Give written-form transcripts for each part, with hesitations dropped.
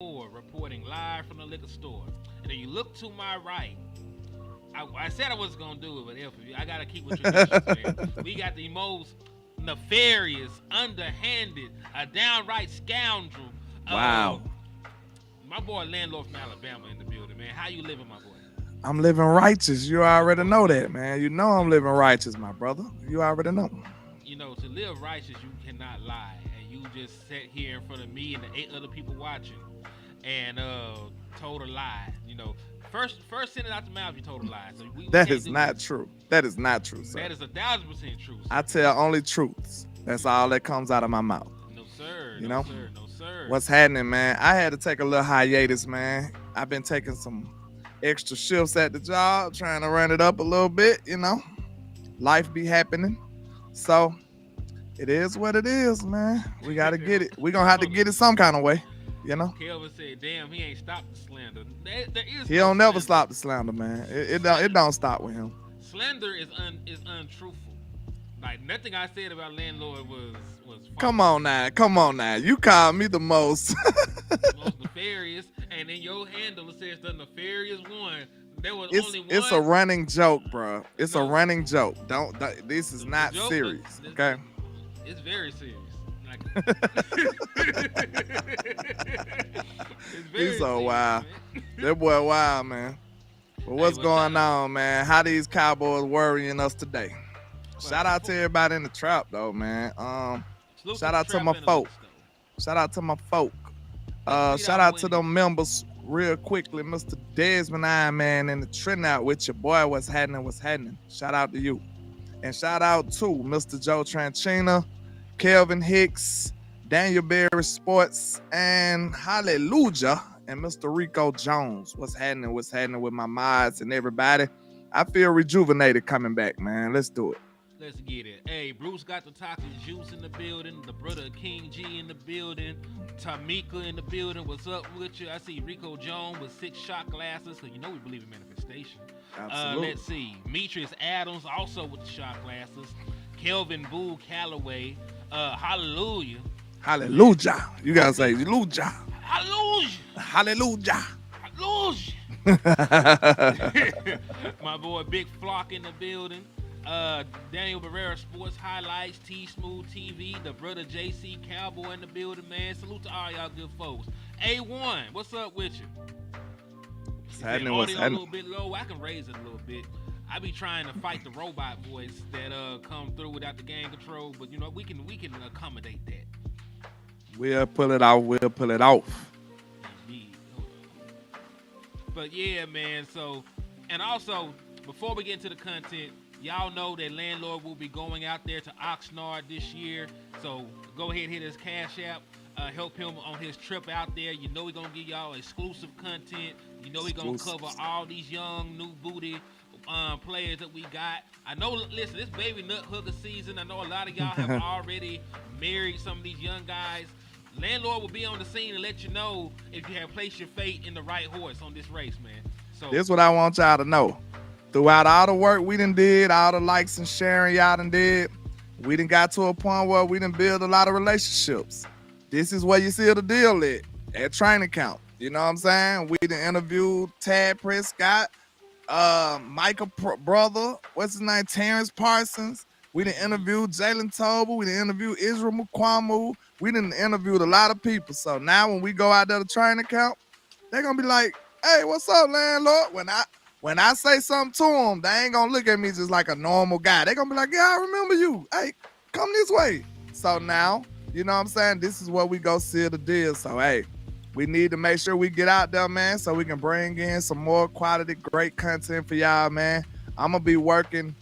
Moore reporting live from the liquor store. And then you look to my right. I said I wasn't gonna do it, but if I gotta keep with traditions, man. We got the most nefarious, underhanded, a downright scoundrel. Uh, Wow. my boy landlord from Alabama in the building, man. How you living, my boy? I'm living righteous. You already know that, man. You know I'm living righteous, my brother. You already know. To live righteous, you cannot lie, and you just sat here in front of me and the 8 other people watching, and told a lie. First sentence out the mouth, you told a lie. So we That can't is do not this. true. That is not true, sir. That is 1,000% true, I sir. tell only truths. That's all that comes out of my mouth. No sir, You no know? sir, no sir. What's happening, man? I had to take a little hiatus, man. I've been taking some extra shifts at the job, trying to run it up a little bit. Life be happening. So it is what it is, man. We gotta get it. We gonna have to get it some kind of way. Kelvin said, "Damn, he ain't stopped the slander. There is He no don't never slander. stop the slander, man. It don't stop with him. Slander is untruthful. Like nothing I said about landlord was false. Come on now. You call me the most. Most nefarious, and then your handle says the nefarious one. There was it's only one. it's a running joke, bro. It's a No. running joke. This is The not joke serious, was- okay? It's very serious. Like, it's very He's so serious, wild. man. That boy wild, man. But what's Hey, going on, man? How these Cowboys worrying us today? Shout out to everybody in the trap, though, man. Salute Shout to out to Trap my Analytics, folk. though. Shout out to my folk. Let's read Shout our out to winnings. them members real quickly. Mr. Desmond Iron Man in the trend out with your boy. What's happening? Shout out to you. And shout out to Mr. Joe Tranchina, Kelvin Hicks, Daniel Berry Sports, and Hallelujah, and Mr. Rico Jones. What's happening with my mods and everybody? I feel rejuvenated coming back, man. Let's do it. Let's get it. Hey, Bruce got the toxic juice in the building. The brother King G in the building. Tamika in the building. What's up with you? I see Rico Jones with 6 shot glasses. So you know we believe in manifestation. Absolutely. Let's see. Demetrius Adams also with the shot glasses. Kelvin Boo Calloway. Hallelujah. Hallelujah. You gotta say Hallelujah. Hallelujah. Hallelujah. Hallelujah. My boy Big Flock in the building. Daniel Barrera Sports Highlights, T Smooth TV, the brother JC Cowboy in the building, man. Salute to all y'all good folks. A1, what's up with you? Is that happening? What's audio a happening? little bit low? I can raise it a little bit. I be trying to fight the robot voice that come through without the gain control, but we can accommodate that. We'll pull it out. We'll pull it off. Indeed. But yeah, man. So, and also before we get into the content, y'all know that landlord will be going out there to Oxnard this year. So go ahead and hit his Cash App. Help him on his trip out there. You know he's gonna give y'all exclusive content. You know he's gonna Exclusive cover stuff. all these young new booty players that we got. I know. Listen, this baby nut hooker season. I know a lot of y'all have already married some of these young guys. Landlord will be on the scene and let you know if you have placed your fate in the right horse on this race, man. So This is what I want y'all to know. Throughout all the work we done did, all the likes and sharing y'all done did, we done got to a point where we done build a lot of relationships. This is where you seal the deal at training camp. You know what I'm saying? We done interviewed Tad Prescott, Micah brother, what's his name, Terrence Parsons. We done interviewed Jalen Tobin. We done interviewed Israel Mukwamu. We done interviewed a lot of people. So now when we go out there to training camp, they're gonna be like, "Hey, what's up, landlord?" When I say something to them, they ain't gonna look at me just like a normal guy. They're gonna be like, "Yeah, I remember you. Hey, come this way." So now, you know what I'm saying? This is where we go seal the deal. So hey, we need to make sure we get out there, man, so we can bring in some more quality, great content for y'all, man. I'm gonna be working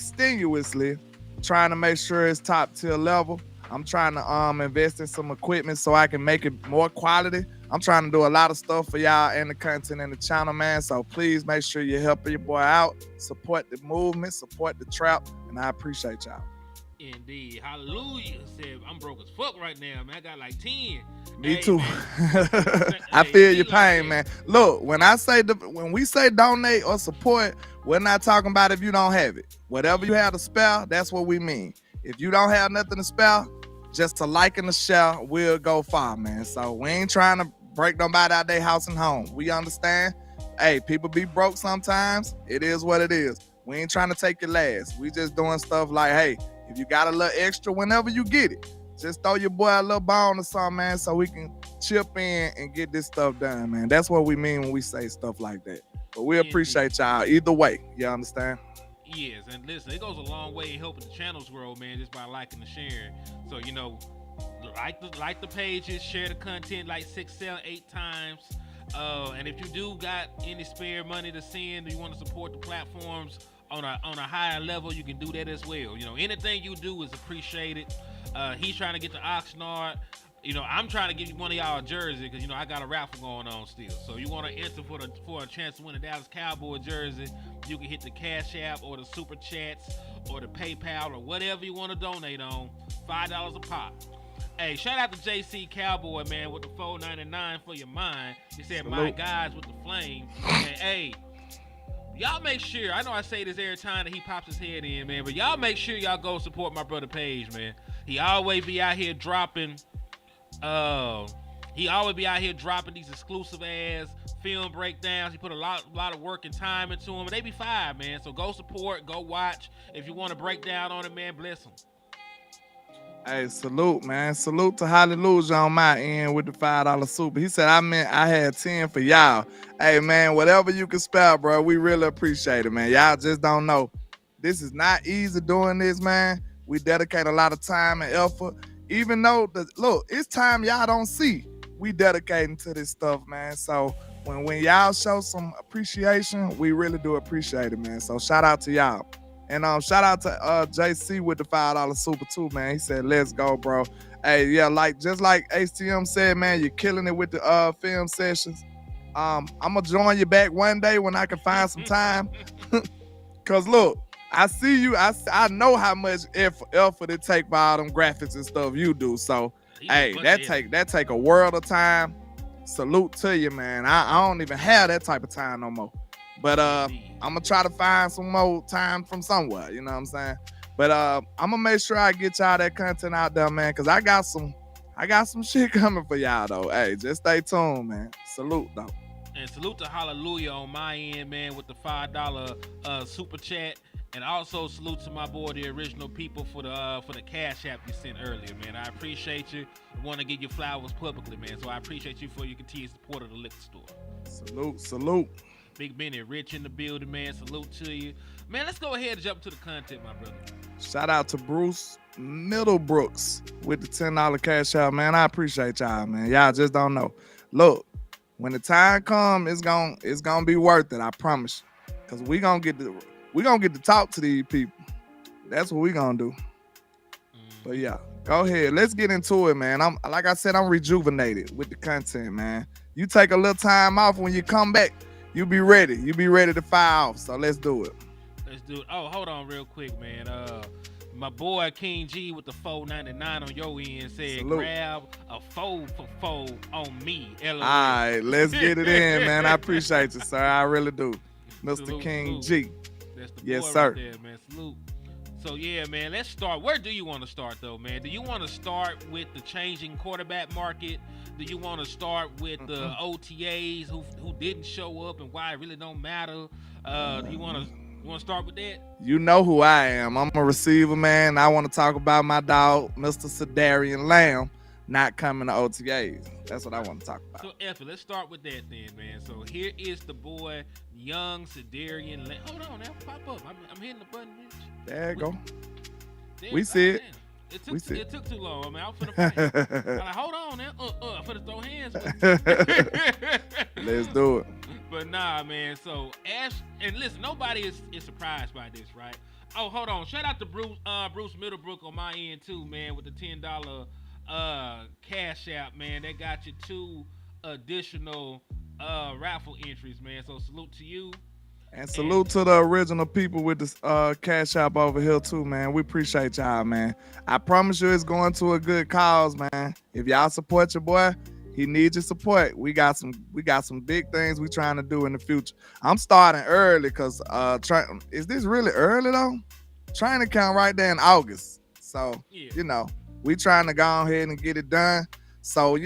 extenuously, trying to make sure it's top tier level. I'm trying to invest in some equipment so I can make it more quality. I'm trying to do a lot of stuff for y'all and the content and the channel, man. So please make sure you're helping your boy out, support the movement, support the trap, and I appreciate y'all. indeed, hallelujah. Said I'm broke as fuck right now, man. I got like 10. Me Hey, too. man. I Hey, feel be your like pain, that. man. Look, when we say donate or support, we're not talking about if you don't have it. Whatever you have to spare, that's what we mean. If you don't have nothing to spare, just to like and to share will go far, man. So we ain't trying to break nobody out their house and home. We understand. Hey, people be broke sometimes. It is what it is. We ain't trying to take your last. We just doing stuff like, hey, if you got a little extra whenever you get it, just throw your boy a little bone or something, man, so we can chip in and get this stuff done, man. That's what we mean when we say stuff like that. But we appreciate y'all either way. You understand? Yes, and listen, it goes a long way in helping the channels grow, man, just by liking and sharing. So, you know, like the pages, share the content like 6, 7, 8 times. And if you do got any spare money to send, or you want to support the platforms on a higher level, you can do that as well. You know, anything you do is appreciated. He's trying to get to Oxnard. You know, I'm trying to give one of y'all a jersey because, you know, I got a raffle going on still. So you want to enter for a chance to win a Dallas Cowboy jersey, you can hit the Cash App or the Super Chats or the PayPal or whatever you want to donate on. $5 a pop. Hey, shout out to JC Cowboy, man, with the $4.99 for your mind. He said, my guys with the flame. And, hey, y'all make sure, I know I say this every time that he pops his head in, man, but y'all make sure y'all go support my brother Paige, man. He always be out here dropping these exclusive ass film breakdowns. He put a lot of work and time into them. They be fire, man. So go support, go watch. If you want to break down on it, man, bless them. Hey, salute, man. Salute to Hallelujah on my end with the $5 super. He said, I had 10 for y'all. Hey, man, whatever you can spell, bro, we really appreciate it, man. Y'all just don't know. This is not easy doing this, man. We dedicate a lot of time and effort. Even though, look, it's time y'all don't see. We dedicating to this stuff, man. So when y'all show some appreciation, we really do appreciate it, man. So shout out to y'all. And shout out to JC with the $5 super too, man. He said, let's go, bro. Hey, yeah, just like HTM said, man, you're killing it with the film sessions. I'm going to join you back one day when I can find some time. Because, look, I see you. I know how much effort it take by all them graphics and stuff you do. So, hey, that take a world of time. Salute to you, man. I don't even have that type of time no more. But I'm gonna try to find some more time from somewhere, you know what I'm saying? But I'm gonna make sure I get y'all that content out there, man, because I got some shit coming for y'all though. Hey, just stay tuned, man. Salute though. And salute to Hallelujah on my end, man, with the $5 super chat. And also salute to my boy, the original people, for the Cash App you sent earlier, man. I appreciate you. I want to give you flowers publicly, man. So I appreciate you for your continued support of the liquor store. Salute. Big Benny Rich in the building, man. Salute to you. Man, let's go ahead and jump to the content, my brother. Shout out to Bruce Middlebrooks with the $10 Cash App, man. I appreciate y'all, man. Y'all just don't know. Look, when the time comes, it's gonna be worth it, I promise you. Because we gonna get to talk to these people. That's what we gonna do. But yeah, go ahead. Let's get into it, man. Like I said, I'm rejuvenated with the content, man. You take a little time off, when you come back, you be ready. You be ready to fire off. So let's do it. Oh, hold on real quick, man. My boy King G with the $4.99 on your end said, salute. Grab a 4 for 4 on me. LOL. All right, let's get it in, man. I appreciate you, sir. I really do. Mr. Salute, King salute. G. That's the yes, boy sir. Right there, man. Salute. So, yeah, man, let's start. Where do you want to start, though, man? Do you want to start with the changing quarterback market? Do you want to start with the OTAs who didn't show up and why it really don't matter? Do you want to start with that? You know who I am. I'm a receiver, man. I want to talk about my dog, Mr. Cedarian Lamb, not coming to OTAs. That's what I want to talk about. So, Effie, let's start with that then, man. So here is the boy, young Cedarian Lamb. Hold on, now, pop up. I'm hitting the button, bitch. There you go. We see it. It took too long. I mean, I was finna fight. I'm like, hold on now. I'm finna throw hands with you. Let's do it. But nah, man. So Ash, and listen, nobody is surprised by this, right? Oh, hold on. Shout out to Bruce Middlebrook on my end too, man, with the $10 Cash App, man. That got you 2 additional raffle entries, man. So salute to you. And salute to the original people with the Cash App over here too, man. We appreciate y'all, man. I promise you it's going to a good cause, man. If y'all support your boy, he needs your support. We got some big things we trying to do in the future. I'm starting early because is this really early though? Trying to count right there in August. So, yeah. You know, we trying to go ahead and get it done. So,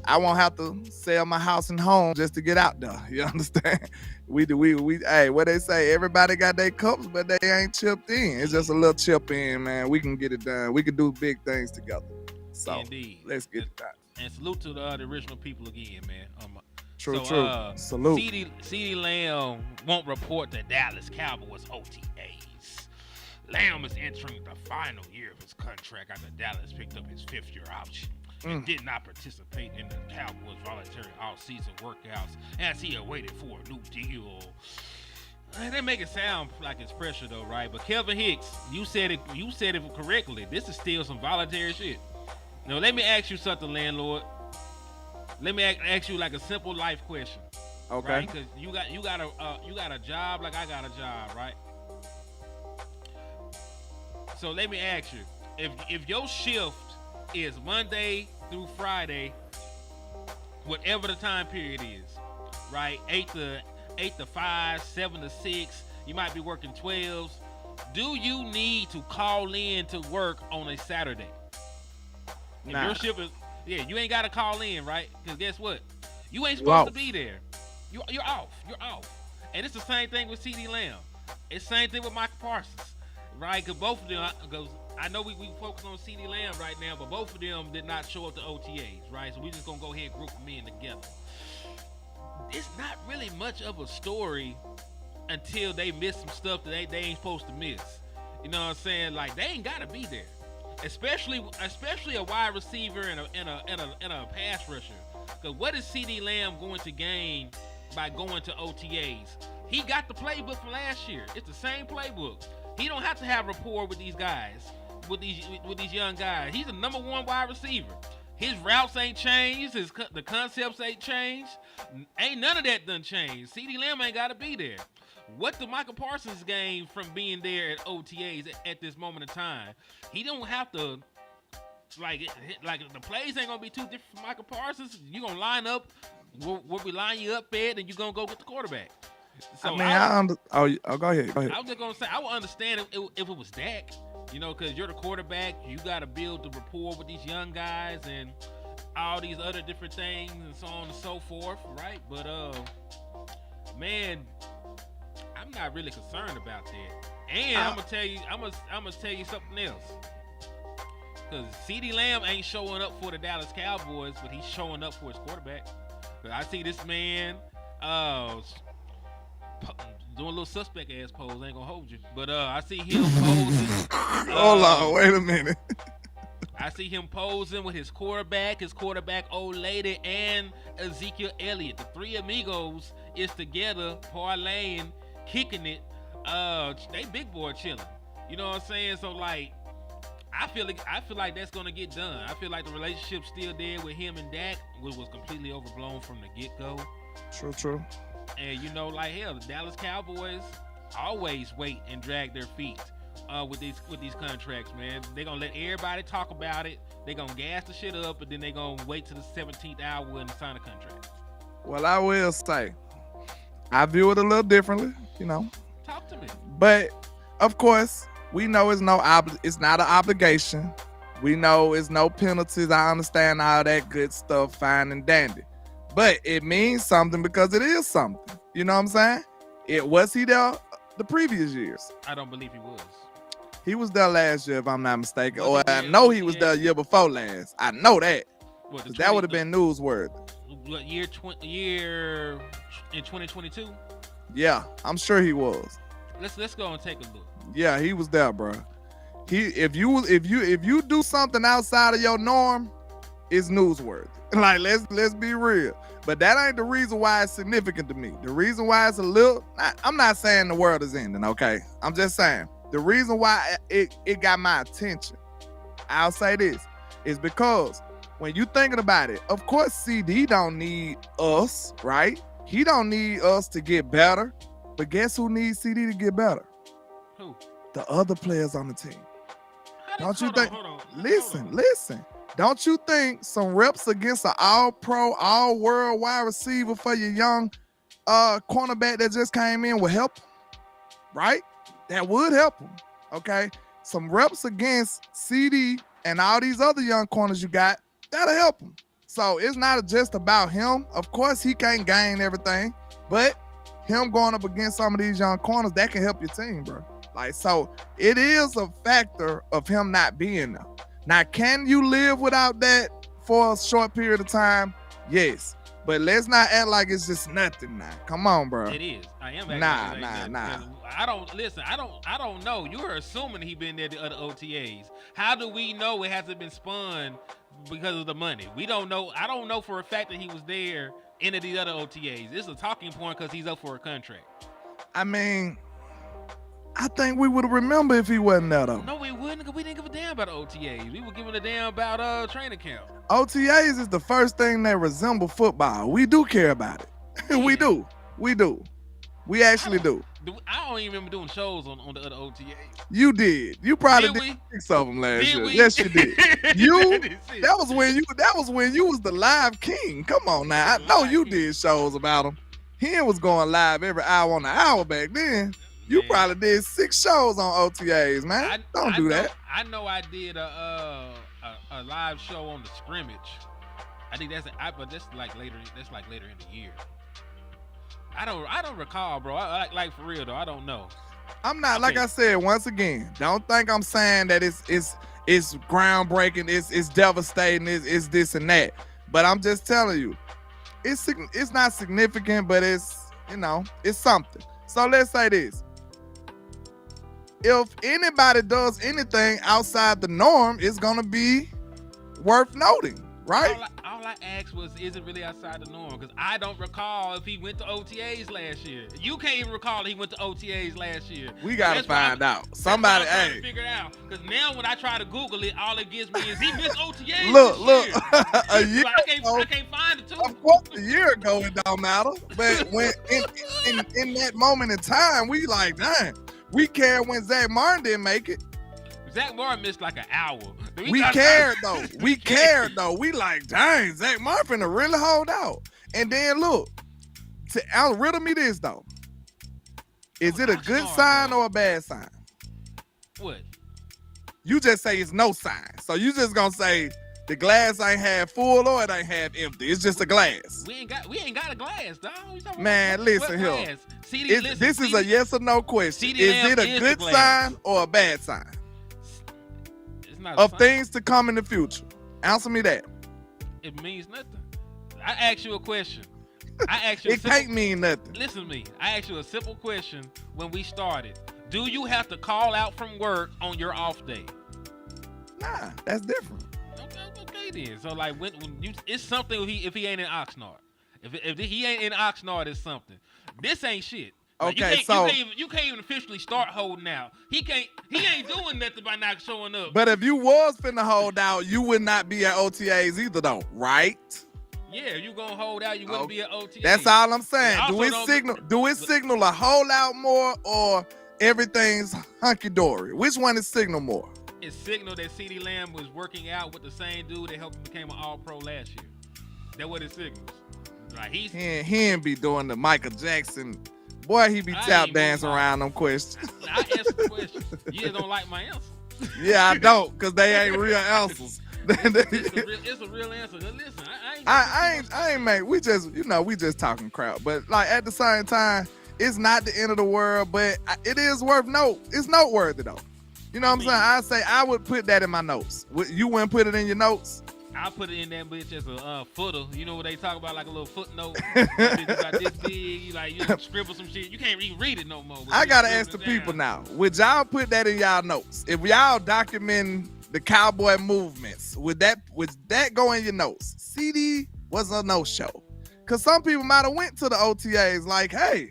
I won't have to sell my house and home just to get out there. You understand? Hey, what they say, everybody got their cups, but they ain't chipped in. It's just a little chip in, man. We can get it done. We can do big things together. So, Indeed. Let's get it done. And salute to the original people again, man. True. Salute. CeeDee Lamb won't report to Dallas Cowboys OTAs. Lamb is entering the final year of his contract after Dallas picked up his 5th-year option and did not participate in the Cowboys' voluntary off-season workouts as he awaited for a new deal. They make it sound like it's pressure though, right? But Kevin Hicks, you said it correctly. This is still some voluntary shit. Now let me ask you something, landlord. Let me ask you like a simple life question. Okay. Right? Because you got a job like I got a job, right? So let me ask you, if your shift is Monday through Friday, whatever the time period is, right? 8 to 5, 7 to 6, you might be working 12s. Do you need to call in to work on a Saturday? If your shift is, you ain't got to call in, right? Because guess what? You ain't supposed to be there. You're off. You're off. And it's the same thing with CeeDee Lamb. It's the same thing with Micah Parsons, right? Because both of them, because I know we focus on CeeDee Lamb right now, but both of them did not show up to OTAs, right? So we just going to go ahead and group them in together. It's not really much of a story until they miss some stuff that they ain't supposed to miss. You know what I'm saying? Like, they ain't got to be there. Especially a wide receiver and a pass rusher. Because what is CeeDee Lamb going to gain by going to OTAs? He got the playbook from last year. It's the same playbook. He don't have to have rapport with these guys, with these young guys. He's a number 1 wide receiver. His routes ain't changed. The concepts ain't changed. Ain't none of that done changed. CeeDee Lamb ain't got to be there. What do Micah Parsons gain from being there at OTAs at this moment in time? He don't have to, like the plays ain't going to be too different from Micah Parsons. You going to line up what we line you up at, and you going to go get the quarterback. So go ahead. I was just going to say, I would understand if it was Dak, because you're the quarterback. You got to build the rapport with these young guys and all these other different things and so on and so forth, right? But, man, I'm not really concerned about that. And I'm gonna tell you something else. Because CeeDee Lamb ain't showing up for the Dallas Cowboys, but he's showing up for his quarterback. Because I see this man doing a little suspect ass pose. I ain't gonna hold you, but I see him posing. Hold on, wait a minute. I see him posing with his quarterback old lady, and Ezekiel Elliott. The 3 amigos is together parlaying, kicking it. They big boy chilling. You know what I'm saying? So like, I feel like that's gonna get done. I feel like the relationship's still there with him and Dak, which was completely overblown from the get-go. True. And like hell, the Dallas Cowboys always wait and drag their feet with these contracts, man. They're gonna let everybody talk about it. They're gonna gas the shit up, but then they're gonna wait to the 17th hour and sign a contract. Well, I will say, I view it a little differently, Talk to me. But of course, we know it's not an obligation. We know it's no penalties. I understand all that good stuff, fine and dandy. But it means something because it is something. You know what I'm saying? Was he there the previous years? I don't believe he was. He was there last year, if I'm not mistaken. Or I know he was there year before last. I know that. That would have been newsworthy. What year in 2022? Yeah, I'm sure he was. Let's go and take a look. Yeah, he was there, bro. If you do something outside of your norm, it's newsworthy. Like, let's be real. But that ain't the reason why it's significant to me. The reason why it's I'm not saying the world is ending, okay? I'm just saying the reason why it got my attention, I'll say this, is because when you thinking about it, of course CD don't need us, right? He don't need us to get better. But guess who needs CD to get better? Who? The other players on the team. Don't you think? Hold on. Listen. Don't you think some reps against an all-pro, all-world wide receiver for your young cornerback that just came in would help him? Right? That would help him. Okay? Some reps against CD and all these other young corners you got, that'll help him. So it's not just about him. Of course, he can't gain everything, but him going up against some of these young corners, that can help your team, bro. Like, so it is a factor of him not being there. Now, can you live without that for a short period of time? Yes. But let's not act like it's just nothing now. Come on, bro. It is. I am. Nah. I don't know. You're assuming he been there the other OTAs. How do we know it hasn't been spun because of the money? We don't know. I don't know for a fact that he was there in the other OTAs. This is a talking point because he's up for a contract. I mean, I think we would remember if he wasn't there, though. No, we wouldn't, because we didn't give a damn about OTAs. We were giving a damn about training camp. OTAs is the first thing that resemble football. We do care about it. Yeah. We do. We actually do. I don't even remember doing shows on the other OTAs. You did. You probably did 6 of them last year. Yes, you did. That was when you was the live king. Come on now. I know you did shows about him. He was going live every hour on the hour back then. You probably did 6 shows on OTAs, man. Don't do that. I know I did a live show on the scrimmage. I think but that's like later. That's like later in the year. I don't recall, bro. Like for real though. I don't know. I'm not like I said once again. Don't think I'm saying that it's groundbreaking. It's devastating. It's this and that. But I'm just telling you, it's not significant, but it's it's something. So let's say this. If anybody does anything outside the norm, it's gonna be worth noting, right? All I asked was, is it really outside the norm? Because I don't recall if he went to OTAs last year. You can't even recall he went to OTAs last year. We gotta find out. Somebody, hey, figure it out. Because now when I try to Google it, all it gives me is he missed OTAs. Look, a year. I can't find it too. Of course, a year ago it don't matter. But when in that moment in time, we like, dang. We cared when Zach Martin didn't make it. Zach Martin missed like an hour. We cared though. We cared though. We like, dang, Zach Martin finna really hold out. And then look, riddle me this though. Is it a good sign or a bad sign? What? You just say it's no sign. So you just gonna say the glass ain't half full or it ain't half empty. It's just a glass. We ain't got a glass, dog. Man, listen here. This is a yes or no question. Is it a good sign or a bad sign? It's not of things to come in the future. Answer me that. It means nothing. I asked you a question. It can't mean nothing. Listen to me. I asked you a simple question when we started. Do you have to call out from work on your off day? Nah, that's different. Okay then. So like when it's something if he ain't in Oxnard. If he ain't in Oxnard, it's something. This ain't shit. Like, okay, you can't even officially start holding out. He ain't doing nothing by not showing up. But if you was finna hold out, you would not be at OTAs either, though, right? Yeah, you gonna hold out, you wouldn't be at OTAs. That's all I'm saying. Do it signal a hold out more or everything's hunky dory? Which one is signal more? It signaled that CeeDee Lamb was working out with the same dude that helped him become an All-Pro last year. That's what it signals. Like he ain't be doing the Michael Jackson. Boy, he be tap dancing around them questions. I answered the question. You just don't like my answer. Yeah, I don't, because they ain't real answers. It's a real answer. Now, listen, I ain't make. We just talking crap. But like at the same time, it's not the end of the world. But it is worth note. It's noteworthy though. You know what I'm saying? I would put that in my notes. You wouldn't put it in your notes? I put it in that bitch as a footer. You know what they talk about, like a little footnote. About this big, you scribble some shit. You can't even read it no more. I gotta ask the people now. Would y'all put that in y'all notes? If y'all document the cowboy movements, would that go in your notes? CeeDee was a no-show. Cause some people might have went to the OTAs like, hey,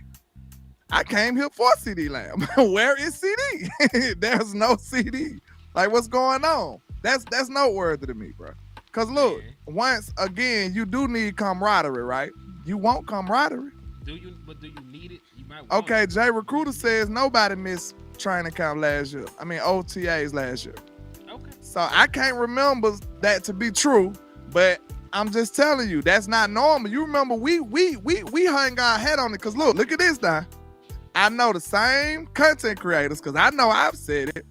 I came here for CeeDee Lamb. Where is CeeDee? There's no CeeDee. Like, what's going on? That's noteworthy to me, bro. Because look, once again, you do need camaraderie, right? You want camaraderie. Do you need it? You might want it. Jay Recruiter says nobody missed training camp last year. I mean, OTAs last year. Okay. So I can't remember that to be true, but I'm just telling you, that's not normal. You remember we hung our head on it because look at this now. I know the same content creators because I know I've said it,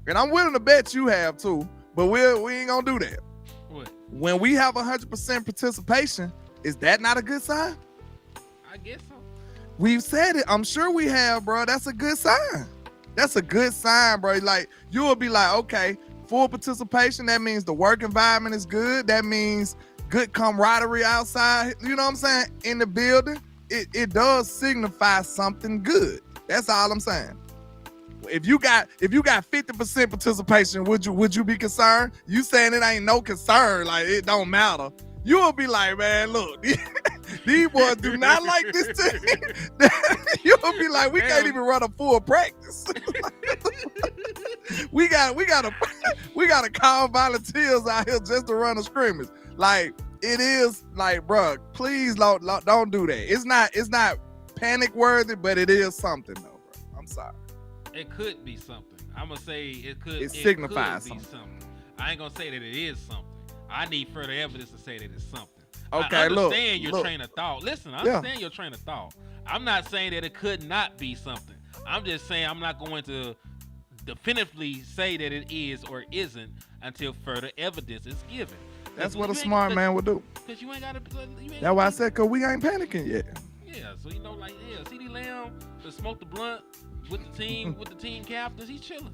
and I'm willing to bet you have too, but we ain't gonna do that. What? When we have 100% participation, is that not a good sign? I guess so. We've said it. I'm sure we have, bro. That's a good sign. That's a good sign, bro. Like, you will be like, okay, full participation. That means the work environment is good. That means good camaraderie outside. You know what I'm saying? In the building, it does signify something good. That's all I'm saying. If you got 50% participation, would you be concerned? You saying it ain't no concern, like it don't matter. You will be like, man, look, these boys do not like this team. You will be like, we can't even run a full practice. we gotta call volunteers out here just to run a scrimmage. Like, it is like, bro, please don't do that. It's not panic worthy, but it is something though, bro. I'm sorry. It could be something. I'm gonna say it signifies something. I ain't gonna say that it is something. I need further evidence to say that it's something. Okay, I understand your train of thought. Listen, I understand Yeah. your train of thought. I'm not saying that it could not be something. I'm just saying I'm not going to definitively say that it is or isn't until further evidence is given. That's what a smart man would do. Because you ain't got to. That's why I said, because we ain't panicking yet. Yeah, so you know, like, yeah, CD Lamb to smoke the blunt with the team captains, he's chilling.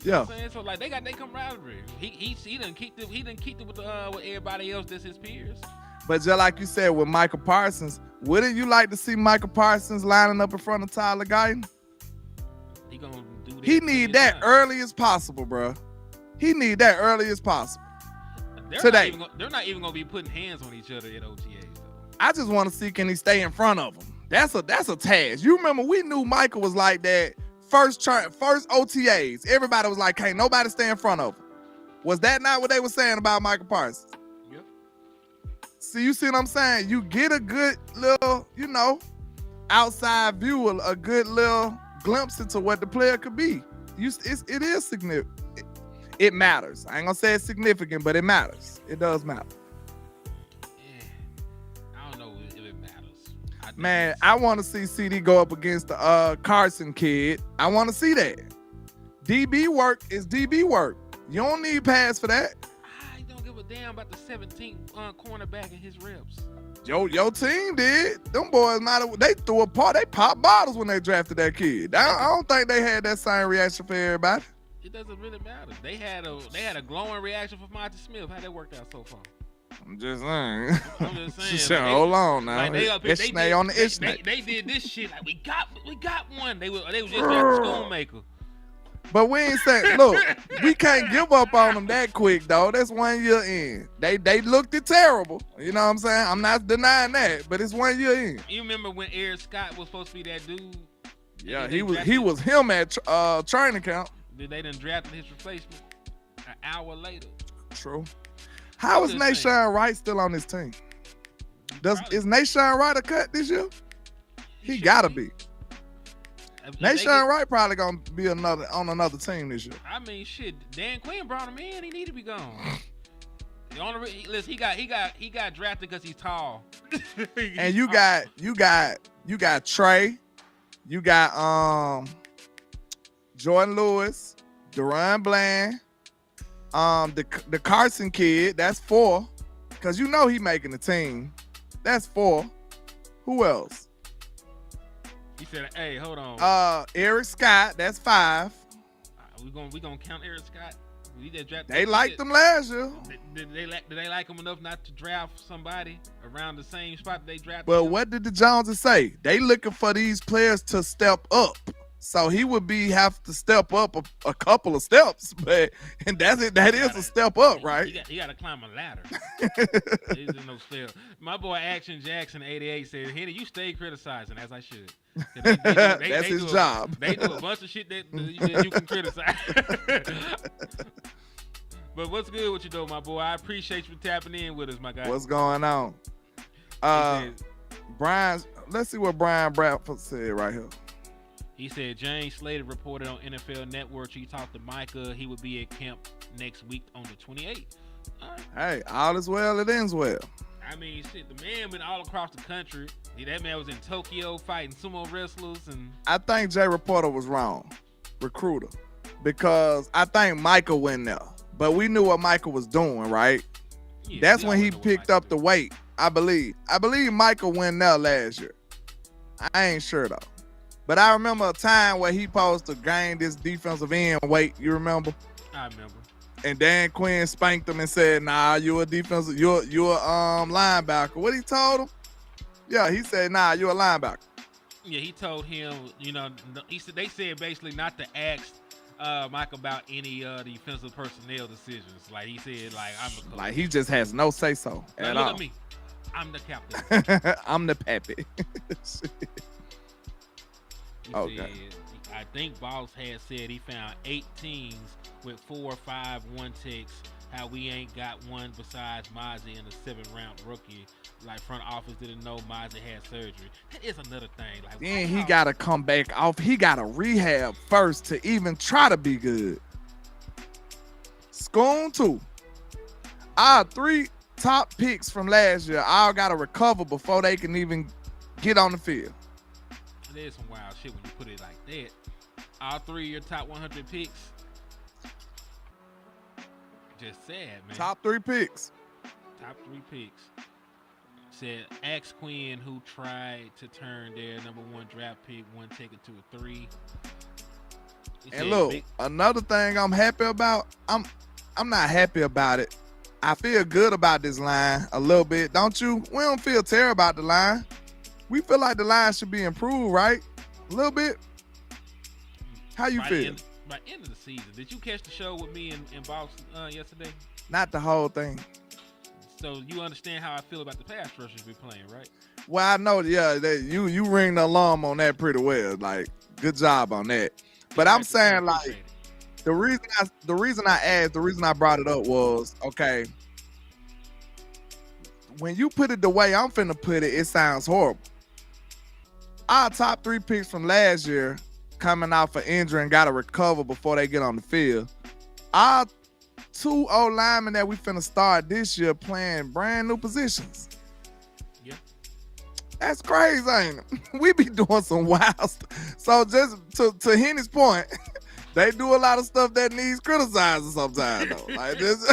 You know what I'm saying? So like they got their camaraderie. He done kicked it with everybody else that's his peers. But just like you said with Micah Parsons, wouldn't you like to see Micah Parsons lining up in front of Tyler Guyton? He gonna do that. He need that early as possible, bro. He need that early as possible. Today. They're not even gonna be putting hands on each other at OTAs though. I just want to see, can he stay in front of him? That's a task. You remember we knew Micah was like that first OTAs. Everybody was like, can't nobody stay in front of him. Was that not what they were saying about Micah Parsons? Yep. See, you see what I'm saying? You get a good little, outside view, a good little glimpse into what the player could be. It is significant. It matters. I ain't gonna say it's significant, but it matters. It does matter. Yeah. I don't know if it matters. Man, I want to see CD go up against the Carson kid. I want to see that. DB work is DB work. You don't need pass for that. I don't give a damn about the 17th cornerback and his reps. Your team did. Them boys they threw a party. They popped bottles when they drafted that kid. I don't think they had that same reaction for everybody. It doesn't really matter. They had a glowing reaction for Monty Smith. How that worked out so far? I'm just saying. I'm just saying. Like, hold on now. Like they did this shit. Like we got one. They was just like the Schoonmaker. But we ain't saying, look, we can't give up on them that quick, though. That's 1 year in. They looked it terrible. You know what I'm saying? I'm not denying that, but it's 1 year in. You remember when Eric Scott was supposed to be that dude? Yeah, he was him at training camp. They done drafted his replacement an hour later. True. How is Nashawn Wright still on this team? Is Nashawn Wright a cut this year? He gotta be. Nashawn Wright probably gonna be on another team this year. I mean, shit. Dan Quinn brought him in. He need to be gone. Listen, he got drafted because he's tall. And you got Trey, you got Jordan Lewis, Deron Bland, the Carson kid. That's 4, because he making the team. That's 4. Who else? He said, "Hey, hold on." Eric Scott. That's 5. We gonna count Eric Scott. We just drafted. They liked him last year. Did they like him enough not to draft somebody around the same spot that they drafted? Well, him? what did the Joneses say? They looking for these players to step up. So he would have to step up a couple of steps, and that's it. That is a step up, right? He got to climb a ladder. There's no step. My boy Action Jackson 88 said, "Henny, you stay criticizing as I should." That's his job. They do a bunch of shit that you can criticize. But what's good with you though, my boy? I appreciate you tapping in with us, my guy. What's going on? Brian, let's see what Brian Bradford said right here. He said James Slater reported on NFL Network he talked to Micah. He would be at camp next week on the 28th. Right. Hey, all is well, it ends well. I mean, shit, the man went all across the country. That man was in Tokyo fighting sumo wrestlers. And I think Jay Reporter was wrong, recruiter, because I think Micah went there. But we knew what Micah was doing, right? Yeah, That's we when he already know what picked Micah up the weight, I believe. I believe Micah went there last year. I ain't sure, though. But I remember a time where he supposed to gain this defensive end weight. You remember? I remember. And Dan Quinn spanked him and said, "Nah, you're a defensive, you're a linebacker." What he told him? Yeah, he said, "Nah, you're a linebacker." Yeah, he told him, they said basically not to ask Mike about any defensive personnel decisions. Like he said, like I'm the coach. Like he just has no say so at all. Look at me, I'm the captain. I'm the pappy. Okay. Said, I think Boss had said he found 8 teams with 4 or 5 one-ticks. How we ain't got one besides Mozzie in the 7th round rookie. Like front office didn't know Mozzie had surgery. That is another thing. Like then he got to come back off. He got to rehab first to even try to be good. Schoon too. Our 3 top picks from last year all got to recover before they can even get on the field. There's some wild shit when you put it like that. All 3 of your top 100 picks. Just sad, man. Top 3 picks. Top 3 picks. Said ask Quinn who tried to turn their number 1 draft pick, 1 take it to a 3. And look, another thing I'm happy about. I'm not happy about it. I feel good about this line a little bit, don't you? We don't feel terrible about the line. We feel like the line should be improved, right? A little bit. How you feel? By end of the season, did you catch the show with me and Boss yesterday? Not the whole thing. So you understand how I feel about the pass rushers we playing, right? Well, I know, yeah, you ring the alarm on that pretty well. Like, good job on that. But I'm saying, like, the reason I brought it up was, okay, when you put it the way I'm finna put it, it sounds horrible. Our top 3 picks from last year coming off an injury and got to recover before they get on the field. Our 2 old linemen that we finna start this year playing brand new positions. Yeah. That's crazy, ain't it? We be doing some wild stuff. So just to Henny's point, they do a lot of stuff that needs criticizing sometimes, though. Like this,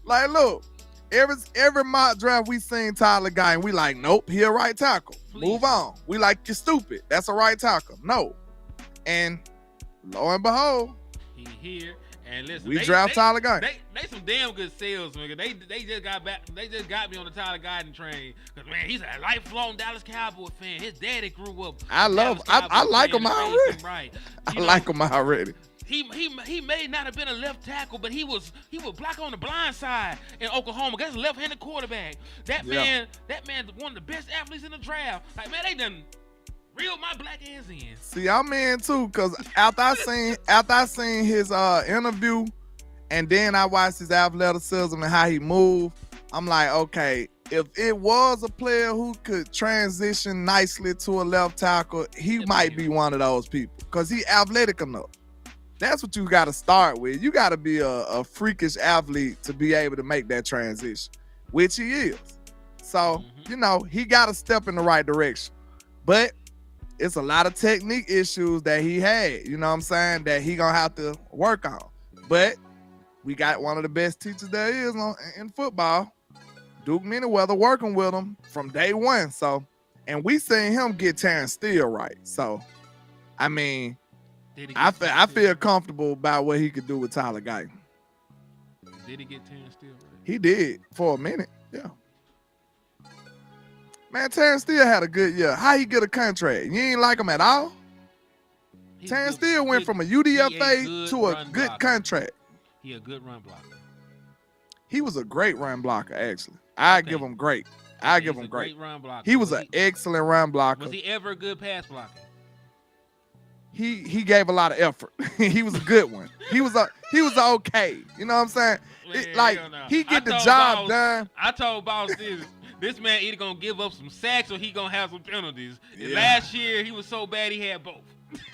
like look, every mock draft we seen Tyler Guy and we like, nope, he a right tackle. Please. Move on. We like, you're stupid. That's a right tackle. No. And lo and behold, he here. And listen, we draft Tyler Guy. They some damn good salesmen. They just got back. They just got me on the Tyler Guyton train. Cause man, he's a lifelong Dallas Cowboys fan. His daddy grew up. I like him already. Right. I like him already. He may not have been a left tackle, but he was block on the blind side in Oklahoma. That's a left-handed quarterback. That man's one of the best athletes in the draft. Like man, they done reeled my black ass in. See, I'm in too, cause after I seen his interview, and then I watched his athleticism and how he moved, I'm like, okay, if it was a player who could transition nicely to a left tackle, he might be one of those people, cause he athletic enough. That's what you got to start with. You got to be a freakish athlete to be able to make that transition, which he is. So, he got to step in the right direction. But it's a lot of technique issues that he had, you know what I'm saying, that he going to have to work on. But we got one of the best teachers there is in football, Duke Manyweather, working with him from day one. So, and we seen him get Terrence Steele right. So, I mean, I feel comfortable about what he could do with Tyler Guyton. Did he get Terrence Steele right? He did for a minute, yeah. Man, Terrence Steele had a good year. How he get a contract? You ain't like him at all? Terrence Steele went from a UDFA to a good contract. He a good run blocker. He was a great run blocker, actually. I give him great. I give him great. Run blocker. He was an excellent run blocker. Was he ever a good pass blocker? He gave a lot of effort. He was a good one. He was okay. You know what I'm saying? Man, he get the job done. I told Boss this man either gonna give up some sacks or he gonna have some penalties. Yeah. Last year he was so bad he had both.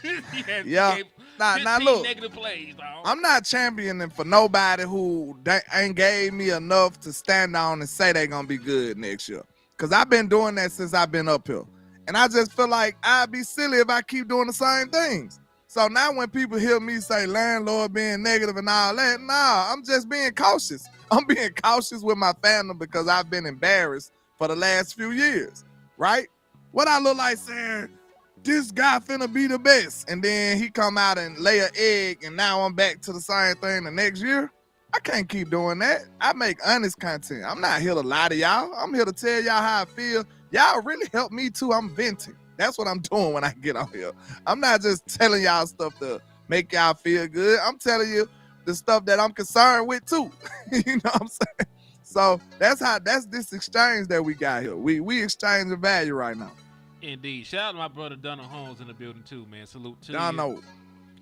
He gave 15 look, negative plays, dog. I'm not championing for nobody who ain't gave me enough to stand on and say they gonna be good next year. Cause I've been doing that since I've been up here. And I just feel like I'd be silly if I keep doing the same things. So now when people hear me say landlord being negative and all that, nah, I'm just being cautious. I'm being cautious with my fandom because I've been embarrassed for the last few years, right? What I look like saying, this guy finna be the best, and then he come out and lay an egg, and now I'm back to the same thing the next year? I can't keep doing that. I make honest content. I'm not here to lie to y'all. I'm here to tell y'all how I feel. Y'all really help me too. I'm venting. That's what I'm doing when I get on here. I'm not just telling y'all stuff to make y'all feel good. I'm telling you the stuff that I'm concerned with too. You know what I'm saying? So that's this exchange that we got here. We exchanging value right now. Indeed. Shout out to my brother Donald Holmes in the building too, man. Salute to Donald.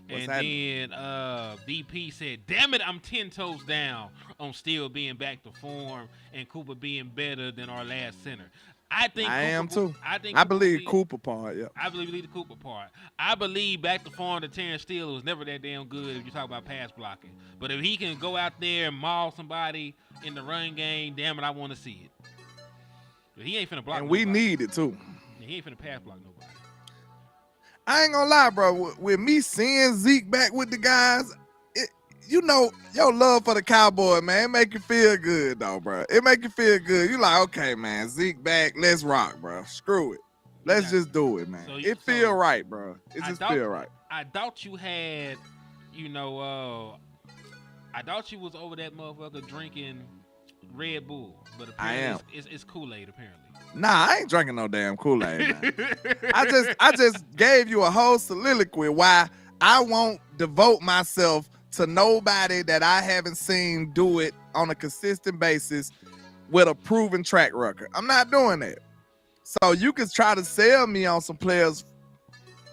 you. And then DP said, damn it, I'm 10 toes down on still being back to form and Cooper being better than our last center. I am too. I believe Cooper part, yeah. I believe the Cooper part. I believe back to form to Terrence Steele was never that damn good if you talk about pass blocking. But if he can go out there and maul somebody in the run game, damn it, I want to see it. But he ain't finna block and nobody. We need it too. He ain't finna pass block nobody. I ain't gonna lie, bro. With me seeing Zeke back with the guys, you know, your love for the Cowboy, man, it make you feel good, though, bro. It make you feel good. You like, okay, man, Zeke back, let's rock, bro. Screw it. Let's just do it, man. It feel right, bro. It just feel right. I thought you had, I thought you was over that motherfucker drinking Red Bull, but apparently it's Kool-Aid, apparently. Nah, I ain't drinking no damn Kool-Aid, man. I just gave you a whole soliloquy why I won't devote myself to nobody that I haven't seen do it on a consistent basis with a proven track record. I'm not doing that. So you can try to sell me on some players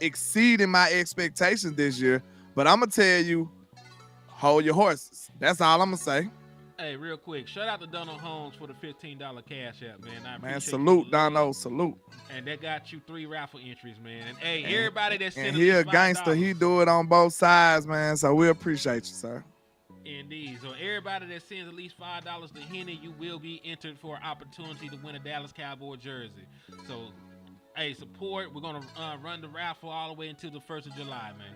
exceeding my expectations this year, but I'm going to tell you, hold your horses. That's all I'm going to say. Hey, real quick, shout out to Donald Holmes for the $15 cash app, man. Man, salute, Donald, salute. And that got you 3 raffle entries, man. And hey, everybody that's sending he a gangster, he do it on both sides, man. So we appreciate you, sir. Indeed. So everybody that sends at least $5 to Henny, you will be entered for an opportunity to win a Dallas Cowboy jersey. So, hey, support. We're gonna run the raffle all the way until the 1st of July, man.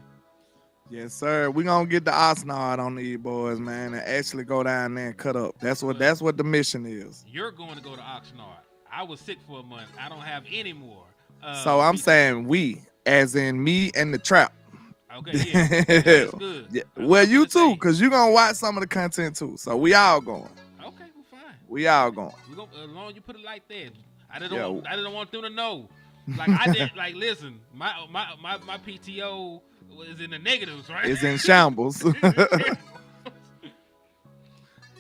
Yes, sir. We're gonna get the Oxnard on these boys, man, and actually go down there and cut up. That's what the mission is. You're going to go to Oxnard. I was sick for a month. I don't have any more. So I'm saying we, as in me and the trap. Okay, yeah. That's good. Yeah. Well, you too, because you're gonna watch some of the content too. So we all going. Okay, well, fine. We all going. As long as you put it like that. I didn't want them to know. Like I did. Like, listen, my PTO is in the negatives, right? It's in shambles.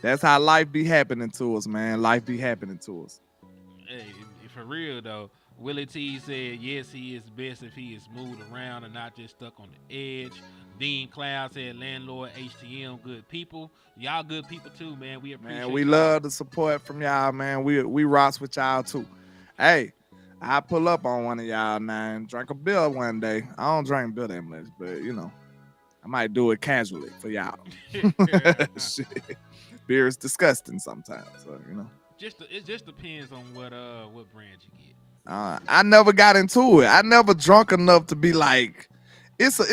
That's how life be happening to us, man. Life be happening to us. Hey, for real though, Willie T said yes, he is best if he is moved around and not just stuck on the edge. Dean Cloud said landlord HTM, good people. Y'all good people too, man. We appreciate. Man, we love the support from y'all, man. We rocks with y'all too. Hey, I pull up on one of y'all now and drink a beer one day. I don't drink beer that much, but you know, I might do it casually for y'all. Shit. Beer is disgusting sometimes, so you know. It just depends on what brand you get. I never got into it. I never drunk enough to be like, it's a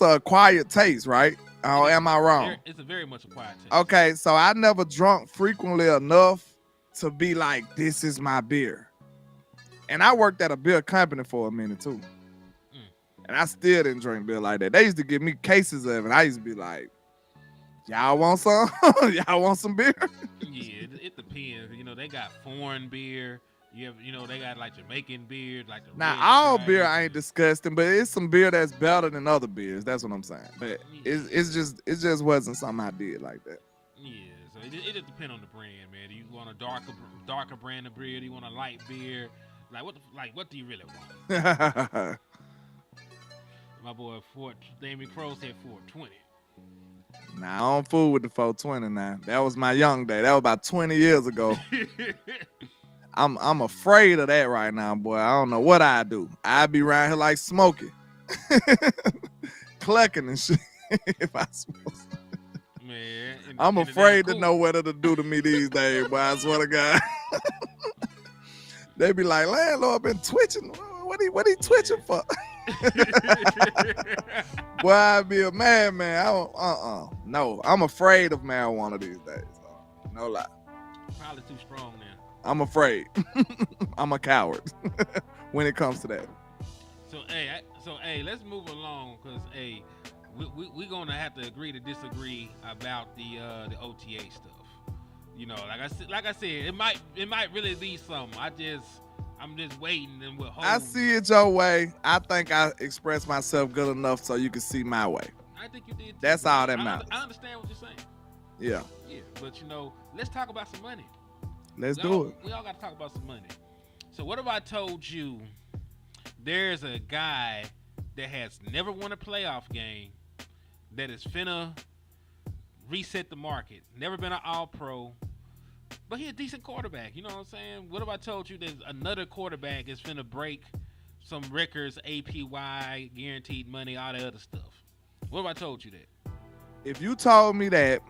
acquired taste, right? Or am I wrong? It's a very much acquired taste. Okay, so I never drunk frequently enough to be like, this is my beer. And I worked at a beer company for a minute too. And I still didn't drink beer like that. They used to give me cases of it. I used to be like, y'all want some? Y'all want some beer? Yeah, it depends. You know, they got foreign beer. They got like Jamaican beer, like the now all beer ain't disgusting, but it's some beer that's better than other beers. That's what I'm saying. But it just wasn't something I did like that. Yeah, so it just depends on the brand, man. Do you want a darker brand of beer? Do you want a light beer? What do you really want? My boy Damien Crow said 420. Nah, I don't fool with the 420 now. That was my young day. That was about 20 years ago. I'm afraid of that right now, boy. I don't know what I do. I be around here like Smokey. Clucking and shit if I smoke. Man, I'm afraid to know what it'll do to me these days, boy. I swear to God. They be like, landlord been twitching. What he twitching for? Boy, I'd be a madman. No, I'm afraid of marijuana these days. No lie. Probably too strong now. I'm afraid. I'm a coward when it comes to that. So hey, let's move along because hey, we're gonna have to agree to disagree about the OTA stuff. You know, like I said, it might really be something. I'm just waiting and we'll hold. I see it your way. I think I expressed myself good enough so you can see my way. I think you did too. That's all that matters. I understand what you're saying. Yeah. Yeah, but you know, let's talk about some money. Let's do it. We all got to talk about some money. So what if I told you there's a guy that has never won a playoff game that is finna reset the market, never been an All-Pro, but he a decent quarterback. You know what I'm saying? What if I told you there's another quarterback is finna break some records, APY, guaranteed money, all that other stuff? What if I told you that? If you told me that,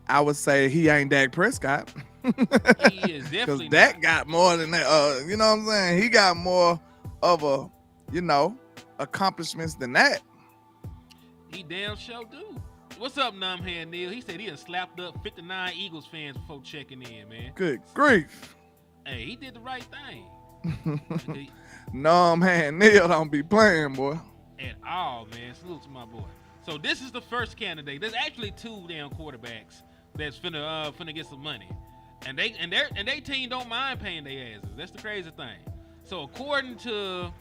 I would say he ain't Dak Prescott. He is definitely because Dak got more than that. You know what I'm saying? He got more of a, accomplishments than that. He damn sure do. What's up, Numbhead Neil? He said he had slapped up 59 Eagles fans before checking in, man. Good grief. Hey, he did the right thing. Numbhead Neil don't be playing, boy. At all, man. Salute to my boy. So this is the first candidate. There's actually two damn quarterbacks that's finna get some money. And they team don't mind paying their asses. That's the crazy thing. So according to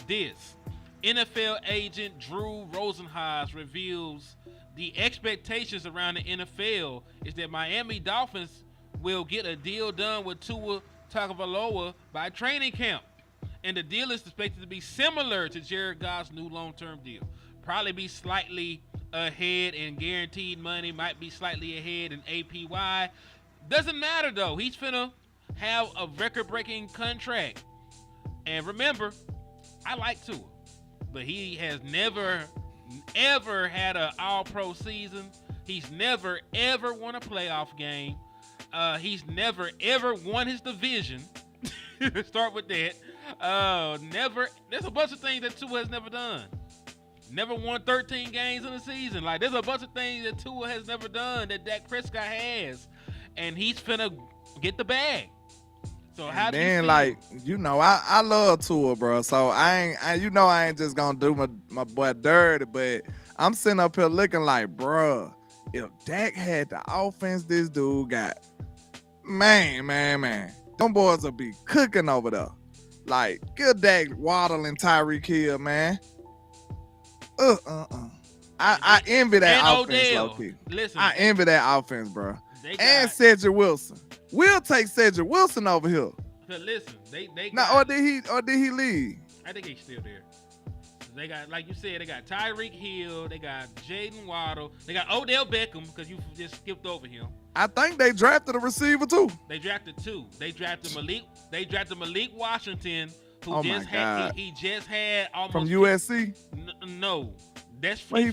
this, NFL agent Drew Rosenhaus reveals the expectations around the NFL is that Miami Dolphins will get a deal done with Tua Tagovailoa by training camp. And the deal is expected to be similar to Jared Goff's new long-term deal. Probably be slightly ahead in guaranteed money, might be slightly ahead in APY. Doesn't matter though. He's finna have a record-breaking contract. And remember, I like Tua, but he has never, ever had an all-pro season. He's never, ever won a playoff game. He's never, ever won his division. Start with that. Never. There's a bunch of things that Tua has never done. Never won 13 games in a season. Like, there's a bunch of things that Tua has never done that Dak Prescott has. And he's finna get the bag. So how do you feel? I love Tua, bro. So I ain't just gonna do my boy dirty, but I'm sitting up here looking like, bro, if Dak had the offense this dude got, man, them boys will be cooking over there. Like, give Dak Waddle and Tyreek Hill, man. I envy that offense, low-key. Listen, I envy that offense, bro. And Cedric Wilson. We'll take Cedric Wilson over here. Listen, they or did he leave? I think he's still there. They got, like you said, they got Tyreek Hill, they got Jaden Waddle, they got Odell Beckham because you just skipped over him. I think they drafted a receiver too. They drafted two. They drafted Malik Washington, who Oh just my had God. he just had almost From USC? No. That's Where he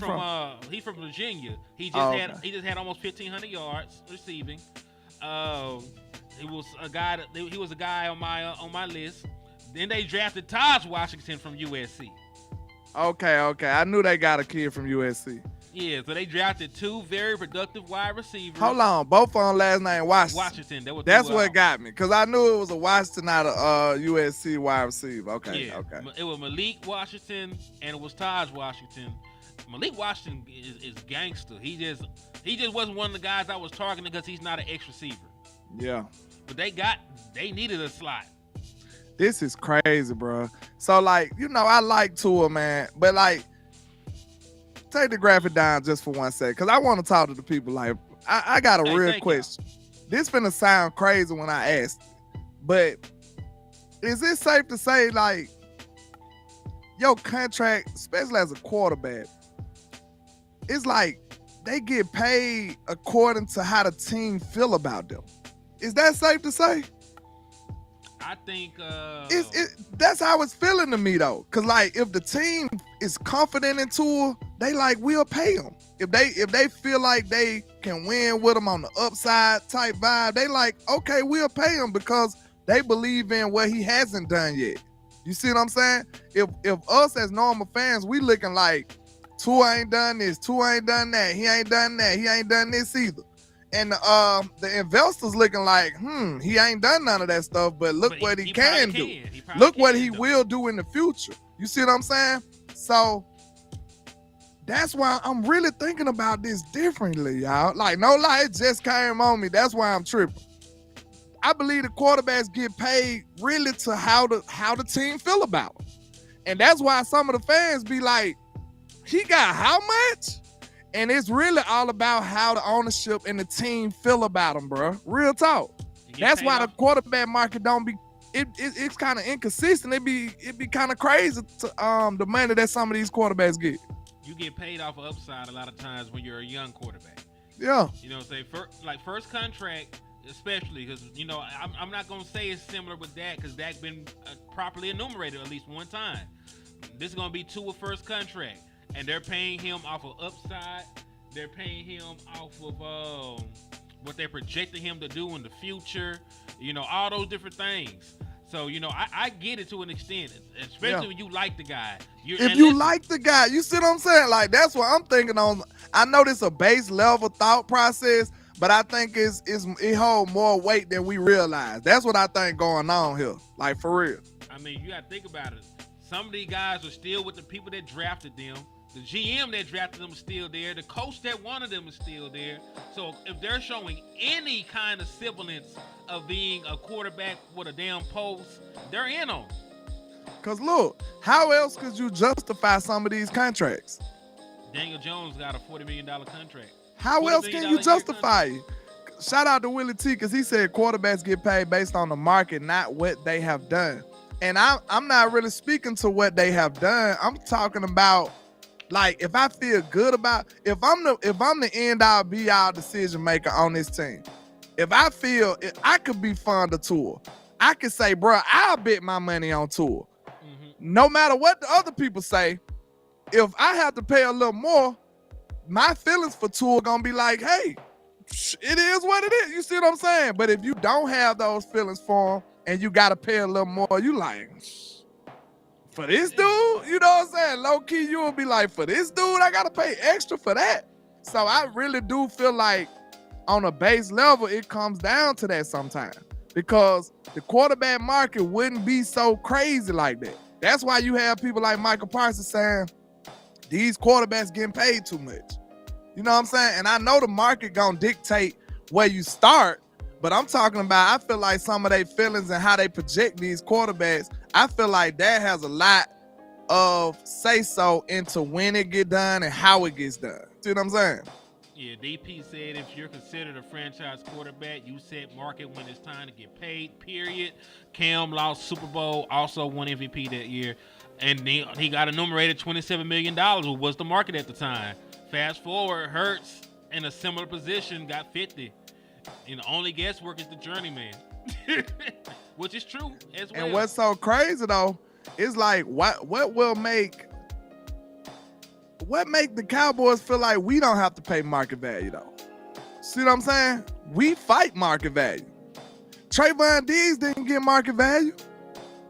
he's from Virginia. He just had almost 1,500 yards receiving. He was a guy on my list. Then they drafted Taj Washington from USC. Okay. I knew they got a kid from USC. Yeah, so they drafted two very productive wide receivers. Hold on, both of them last name Washington. That's what got me, because I knew it was a Washington, not a USC wide receiver. Okay. It was Malik Washington and it was Taj Washington. Malik Washington is gangster. He just wasn't one of the guys I was targeting because he's not an X receiver. Yeah. But they needed a slot. This is crazy, bro. So, I like Tua, man. But, take the graphic down just for 1 second, because I want to talk to the people. I got a real question. This finna sound crazy when I ask, but is it safe to say, your contract, especially as a quarterback, it's like they get paid according to how the team feel about them? Is that safe to say? I think that's how it's feeling to me though. Cause if the team is confident in Tua, we'll pay them. If they feel like they can win with them on the upside type vibe, they okay, we'll pay him because they believe in what he hasn't done yet. You see what I'm saying? If us as normal fans, we looking like Tua ain't done this, Tua ain't done that, he ain't done that, he ain't done this either. And the investors looking like, he ain't done none of that stuff, but look what he can do. Look what he will do in the future. You see what I'm saying? So that's why I'm really thinking about this differently, y'all. Like, no lie, it just came on me. That's why I'm tripping. I believe the quarterbacks get paid really to how the team feel about them. And that's why some of the fans be like, he got how much? And it's really all about how the ownership and the team feel about him, bro. Real talk. That's why the quarterback market don't be. It's kind of inconsistent. It be kind of crazy to the money that some of these quarterbacks get. You get paid off of upside a lot of times when you're a young quarterback. Yeah. You know what I'm saying? First contract, especially because I'm not gonna say it's similar with Dak because Dak been properly enumerated at least one time. This is gonna be Tua's first contract. And they're paying him off of upside. They're paying him off of what they're projecting him to do in the future. All those different things. So, I get it to an extent, especially when you like the guy. If you like the guy, you see what I'm saying? Like, that's what I'm thinking on. I know this is a base level thought process, but I think it holds more weight than we realize. That's what I think going on here. Like, for real. I mean, you got to think about it. Some of these guys are still with the people that drafted them. The GM that drafted them is still there. The coach that wanted them is still there. So if they're showing any kind of semblance of being a quarterback with a damn post, they're in on. Because look, how else could you justify some of these contracts? Daniel Jones got a $40 million contract. How else can you justify it? Shout out to Willie T, because he said quarterbacks get paid based on the market, not what they have done. And I'm not really speaking to what they have done. I'm talking about, like, if I feel good about, if I'm the end all be all decision maker on this team, if I feel I could be fond of Tua, I could say, bro, I'll bet my money on Tua. No matter what the other people say, if I have to pay a little more, my feelings for Tua gonna be like, hey, it is what it is. You see what I'm saying? But if you don't have those feelings for him and you gotta pay a little more, you like, for this dude, you know what I'm saying? Low key, you will be like, for this dude, I gotta pay extra for that. So I really do feel like on a base level, it comes down to that sometimes, because the quarterback market wouldn't be so crazy like that. That's why you have people like Micah Parsons saying these quarterbacks getting paid too much. You know what I'm saying? And I know the market gonna dictate where you start, but I'm talking about, I feel like some of their feelings and how they project these quarterbacks, I feel like that has a lot of say-so into when it get done and how it gets done. See what I'm saying? Yeah, DP said if you're considered a franchise quarterback, you set market when it's time to get paid, period. Cam lost Super Bowl, also won MVP that year. And he got enumerated $27 million, which was the market at the time. Fast forward, Hurts in a similar position got 50. And the only guesswork is the journeyman, which is true as well. And what's so crazy though, is like what make the Cowboys feel like we don't have to pay market value though? See what I'm saying? We fight market value. Trayvon Diggs didn't get market value.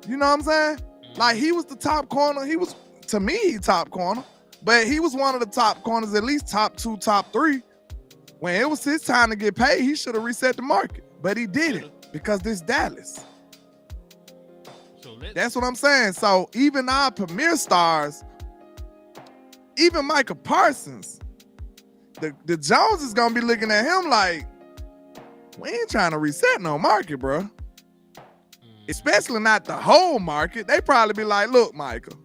You know what I'm saying? Like, he was the top corner. He was, to me, top corner. But he was one of the top corners, at least top 2, top 3. When it was his time to get paid, he should have reset the market. But he didn't, because this Dallas. That's what I'm saying. So even our premier stars, even Micah Parsons, the Jones is going to be looking at him like, we ain't trying to reset no market, bro. Especially not the whole market. They probably be like, look, Micah,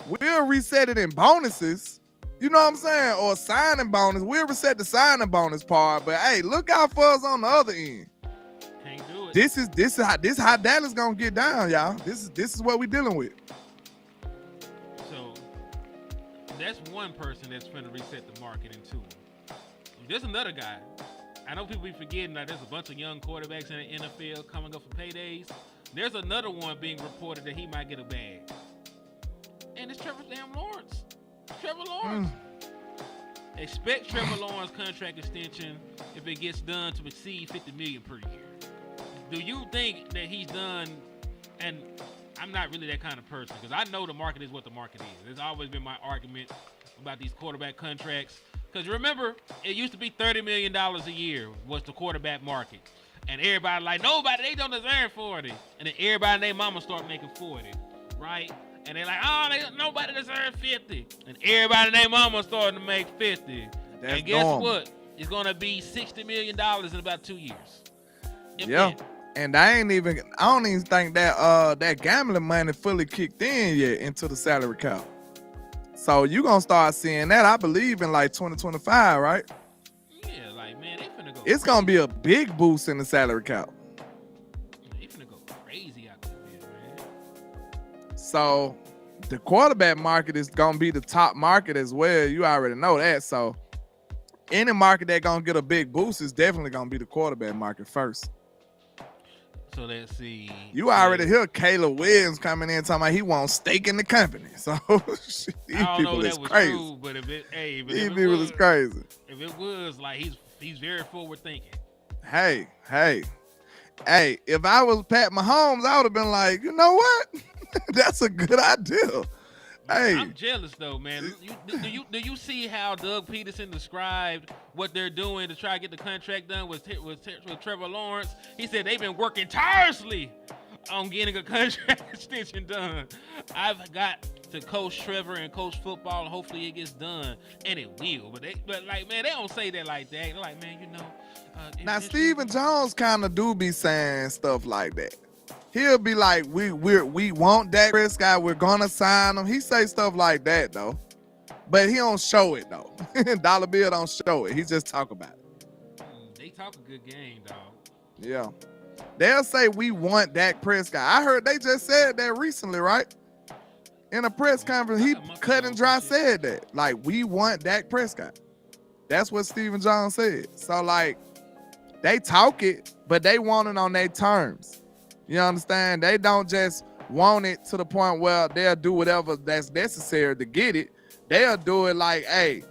we'll reset it in bonuses. You know what I'm saying? Or signing bonus. We'll reset the signing bonus part. But hey, look out for us on the other end. Can't do it. This is how Dallas gonna get down, y'all. This is what we dealing with. So that's one person that's trying to reset the market in two. There's another guy. I know people be forgetting that there's a bunch of young quarterbacks in the NFL coming up for paydays. There's another one being reported that he might get a bag. And it's Trevor Lawrence. Trevor Lawrence. Expect Trevor Lawrence contract extension, if it gets done, to exceed $50 million per year. Do you think that he's done? And I'm not really that kind of person because I know the market is what the market is. It's always been my argument about these quarterback contracts. Because remember, it used to be $30 million a year was the quarterback market. And everybody like, nobody, they don't deserve 40. And then everybody and their mama start making 40, right? And they're like, oh, nobody deserves 50. And everybody and their mama starting to make 50. That's and guess normal. what? It's going to be $60 million in about 2 years. Yeah. And I don't even think that that gambling money fully kicked in yet into the salary cap. So you gonna start seeing that, I believe, in like 2025, right? Yeah, like, man, they finna go. It's gonna be a big boost in the salary cap. They finna go crazy out there, man. So the quarterback market is gonna be the top market as well. You already know that. So any market that gonna get a big boost is definitely gonna be the quarterback market first. So let's see. You already hear Caleb Williams coming in talking about he wants stake in the company. So these people is crazy. True, but if it, hey, but these if people is crazy. If it was, like, he's very forward thinking. Hey, if I was Pat Mahomes, I would have been like, you know what? That's a good idea. Hey, I'm jealous though, man. Do you see how Doug Peterson described what they're doing to try to get the contract done with Trevor Lawrence? He said they've been working tirelessly on getting a contract extension done. I've got to coach Trevor and coach football, and hopefully it gets done, and it will. But like, man, they don't say that like that. They're like, man, you know. Now Stephen Jones kind of do be saying stuff like that. He'll be like, we want Dak Prescott, we're gonna sign him. He say stuff like that though, but he don't show it though. Dollar Bill don't show it. He just talk about it. They talk a good game, dog. Yeah, they'll say we want Dak Prescott. I heard they just said that recently, right? In a press conference, he cut and dry said that, like, we want Dak Prescott. That's what Stephen Jones said. So like, they talk it, but they want it on their terms. You understand? They don't just want it to the point where they'll do whatever that's necessary to get it. They'll do it like, hey,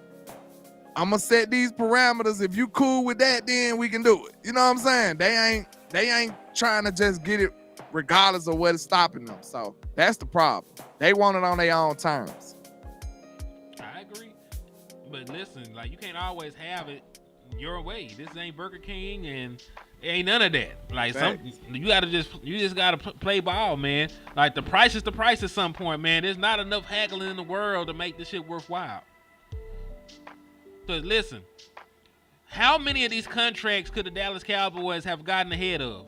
I'm gonna set these parameters. If you cool with that, then we can do it. You know what I'm saying? They ain't trying to just get it regardless of what is stopping them. So that's the problem. They want it on their own terms. I agree. But listen, like, you can't always have it your way. This ain't Burger King, and it ain't none of that. Like, you just gotta play ball, man. Like, the price is the price at some point, man. There's not enough haggling in the world to make this shit worthwhile. So listen, how many of these contracts could the Dallas Cowboys have gotten ahead of?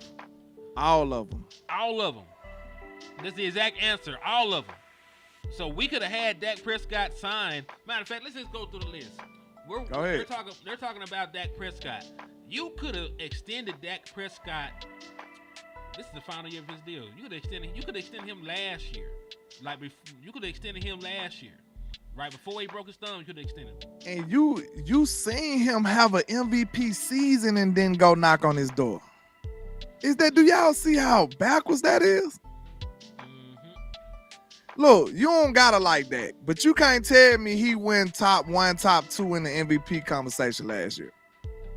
All of them. All of them. That's the exact answer. All of them. So we could have had Dak Prescott signed. Matter of fact, let's just go through the list. Go ahead. They're talking about Dak Prescott. You could have extended Dak Prescott. This is the final year of his deal. You could extend him last year. Like, you could have extended him last year. Right before he broke his thumb, you could have extended him. And you seen him have an MVP season and then go knock on his door. Do y'all see how backwards that is? Look, you don't gotta like that, but you can't tell me he went top 1, top 2 in the MVP conversation last year.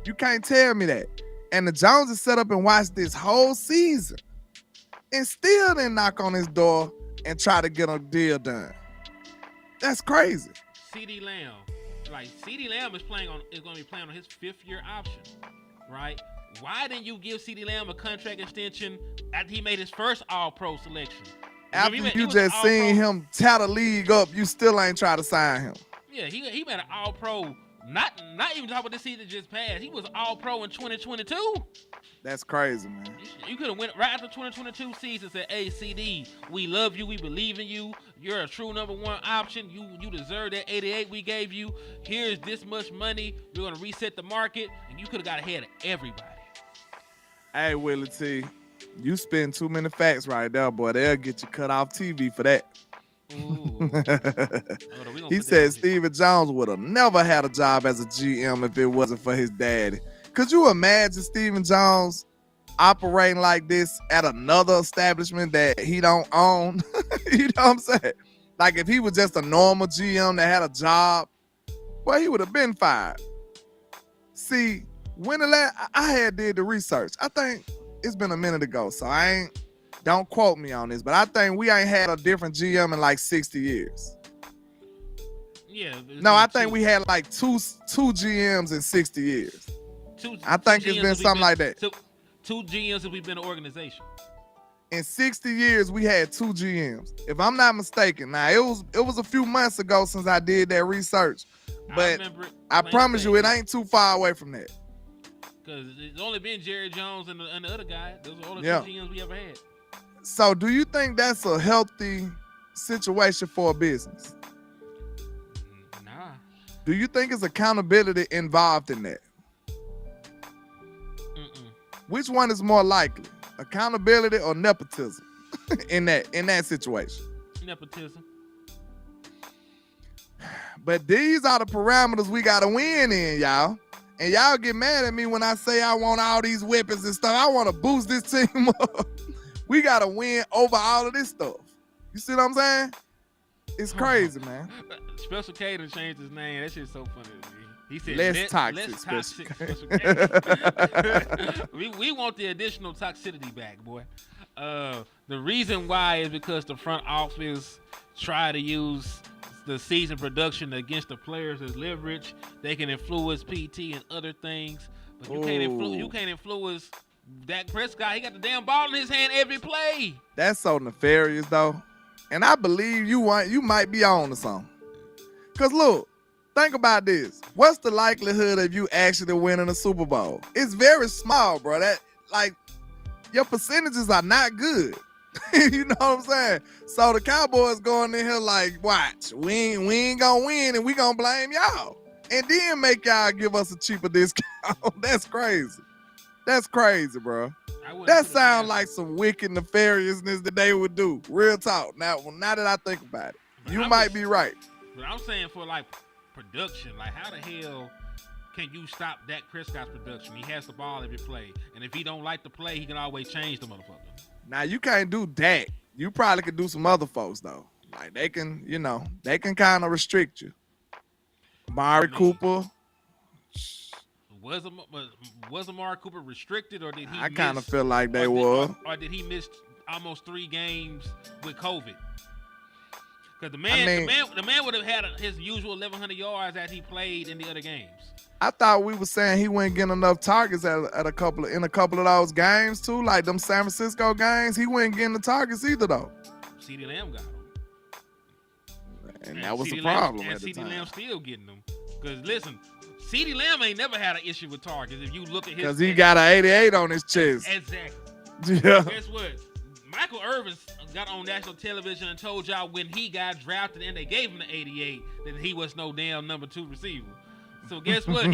You can't tell me that. And the Joneses set up and watched this whole season and still didn't knock on his door and try to get a deal done. That's crazy. CeeDee Lamb. Like, CeeDee Lamb is going to be playing on his 5th-year option, right? Why didn't you give CeeDee Lamb a contract extension after he made his first All-Pro selection? After you just seen him tear the league up, you still ain't try to sign him. Yeah, he made an All-Pro. Not even talking about this season just passed. He was All-Pro in 2022. That's crazy, man. You could have went right after 2022 season and said, hey, CD, we love you. We believe in you. You're a true number 1 option. You deserve that 88 we gave you. Here's this much money. We're going to reset the market. And you could have got ahead of everybody. Hey, Willie T, you spend too many facts right there, boy. They'll get you cut off TV for that. He said Stephen Jones would have never had a job as a GM if it wasn't for his daddy. Could you imagine Stephen Jones operating like this at another establishment that he don't own? You know what I'm saying? Like, if he was just a normal GM that had a job, well, he would have been fired. See, when I had did the research, I think it's been a minute ago, so I ain't Don't quote me on this, but I think we ain't had a different GM in like 60 years. Yeah. No, I think we had like two GMs in 60 years. I think it's been something like that. Two GMs if we've been an organization. In 60 years, we had 2 GMs. If I'm not mistaken. Now, it was a few months ago since I did that research. But I promise you, it ain't too far away from that. Because it's only been Jerry Jones and the other guy. Those are all the 2 GMs we ever had. So do you think that's a healthy situation for a business? Nah. Do you think it's accountability involved in that? Which one is more likely? Accountability or nepotism in that situation? Nepotism. But these are the parameters we gotta win in, y'all. And y'all get mad at me when I say I want all these weapons and stuff. I want to boost this team up. We gotta win over all of this stuff. You see what I'm saying? It's crazy, man. Special K to change his name. That shit's so funny to me. He said less toxic Special K. we want the additional toxicity back, boy. The reason why is because the front office try to use the season production against the players as leverage. They can influence PT and other things, but you can't influence Dak Prescott. He got the damn ball in his hand every play. That's so nefarious, though. And I believe you might be on to something. Cause look, think about this. What's the likelihood of you actually winning a Super Bowl? It's very small, bro. That like your percentages are not good. You know what I'm saying? So the Cowboys going in here like, watch, we ain't gonna win and we gonna blame y'all. And then make y'all give us a cheaper discount. That's crazy. That's crazy, bro. That sounds like some wicked nefariousness that they would do. Real talk. Now that I think about it, you might be right. But I'm saying for like production, like how the hell can you stop Dak Prescott's production? He has the ball every play. And if he don't like the play, he can always change the motherfucker. Now you can't do Dak. You probably could do some other folks though. Like they can kind of restrict you. Amari Cooper. Was Amari Cooper restricted, or did he? I kind of feel like they were. Or did he miss almost 3 games with COVID? Because the man would have had his usual 1,100 yards as he played in the other games. I thought we were saying he wasn't getting enough targets in a couple of those games too, like them San Francisco games. He wasn't getting the targets either though. CeeDee Lamb got them, and that was the problem. And CeeDee Lamb still getting them. Because listen, CeeDee Lamb ain't never had an issue with targets. If you look at his, because he got an 88 on his chest. Exactly. Yeah. Guess what? Michael Irvin got on national television and told y'all when he got drafted and they gave him the 88 that he was no damn number 2 receiver. So guess what?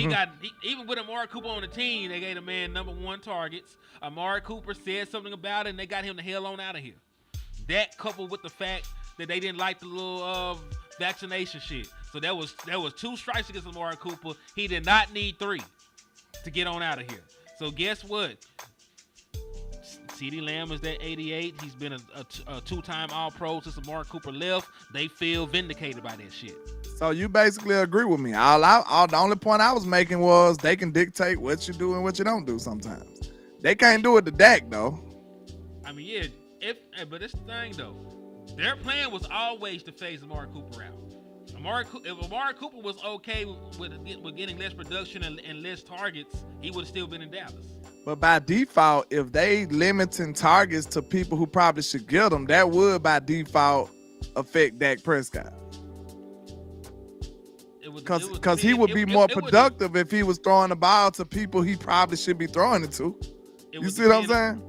Even with Amari Cooper on the team, they gave the man number 1 targets. Amari Cooper said something about it, and they got him the hell on out of here. That coupled with the fact that they didn't like the little vaccination shit. So there was 2 strikes against Amari Cooper. He did not need 3 to get on out of here. So guess what? CeeDee Lamb is that 88. He's been a 2-time All-Pro since Amari Cooper left. They feel vindicated by that shit. So you basically agree with me. The only point I was making was they can dictate what you do and what you don't do sometimes. They can't do it to Dak, though. I mean, yeah. But it's the thing, though. Their plan was always to phase Amari Cooper out. If Amari Cooper was okay with getting less production and less targets, he would have still been in Dallas. But by default, if they limiting targets to people who probably should get them, that would by default affect Dak Prescott. Because he would be more productive if he was throwing the ball to people he probably should be throwing it to. You see what I'm saying?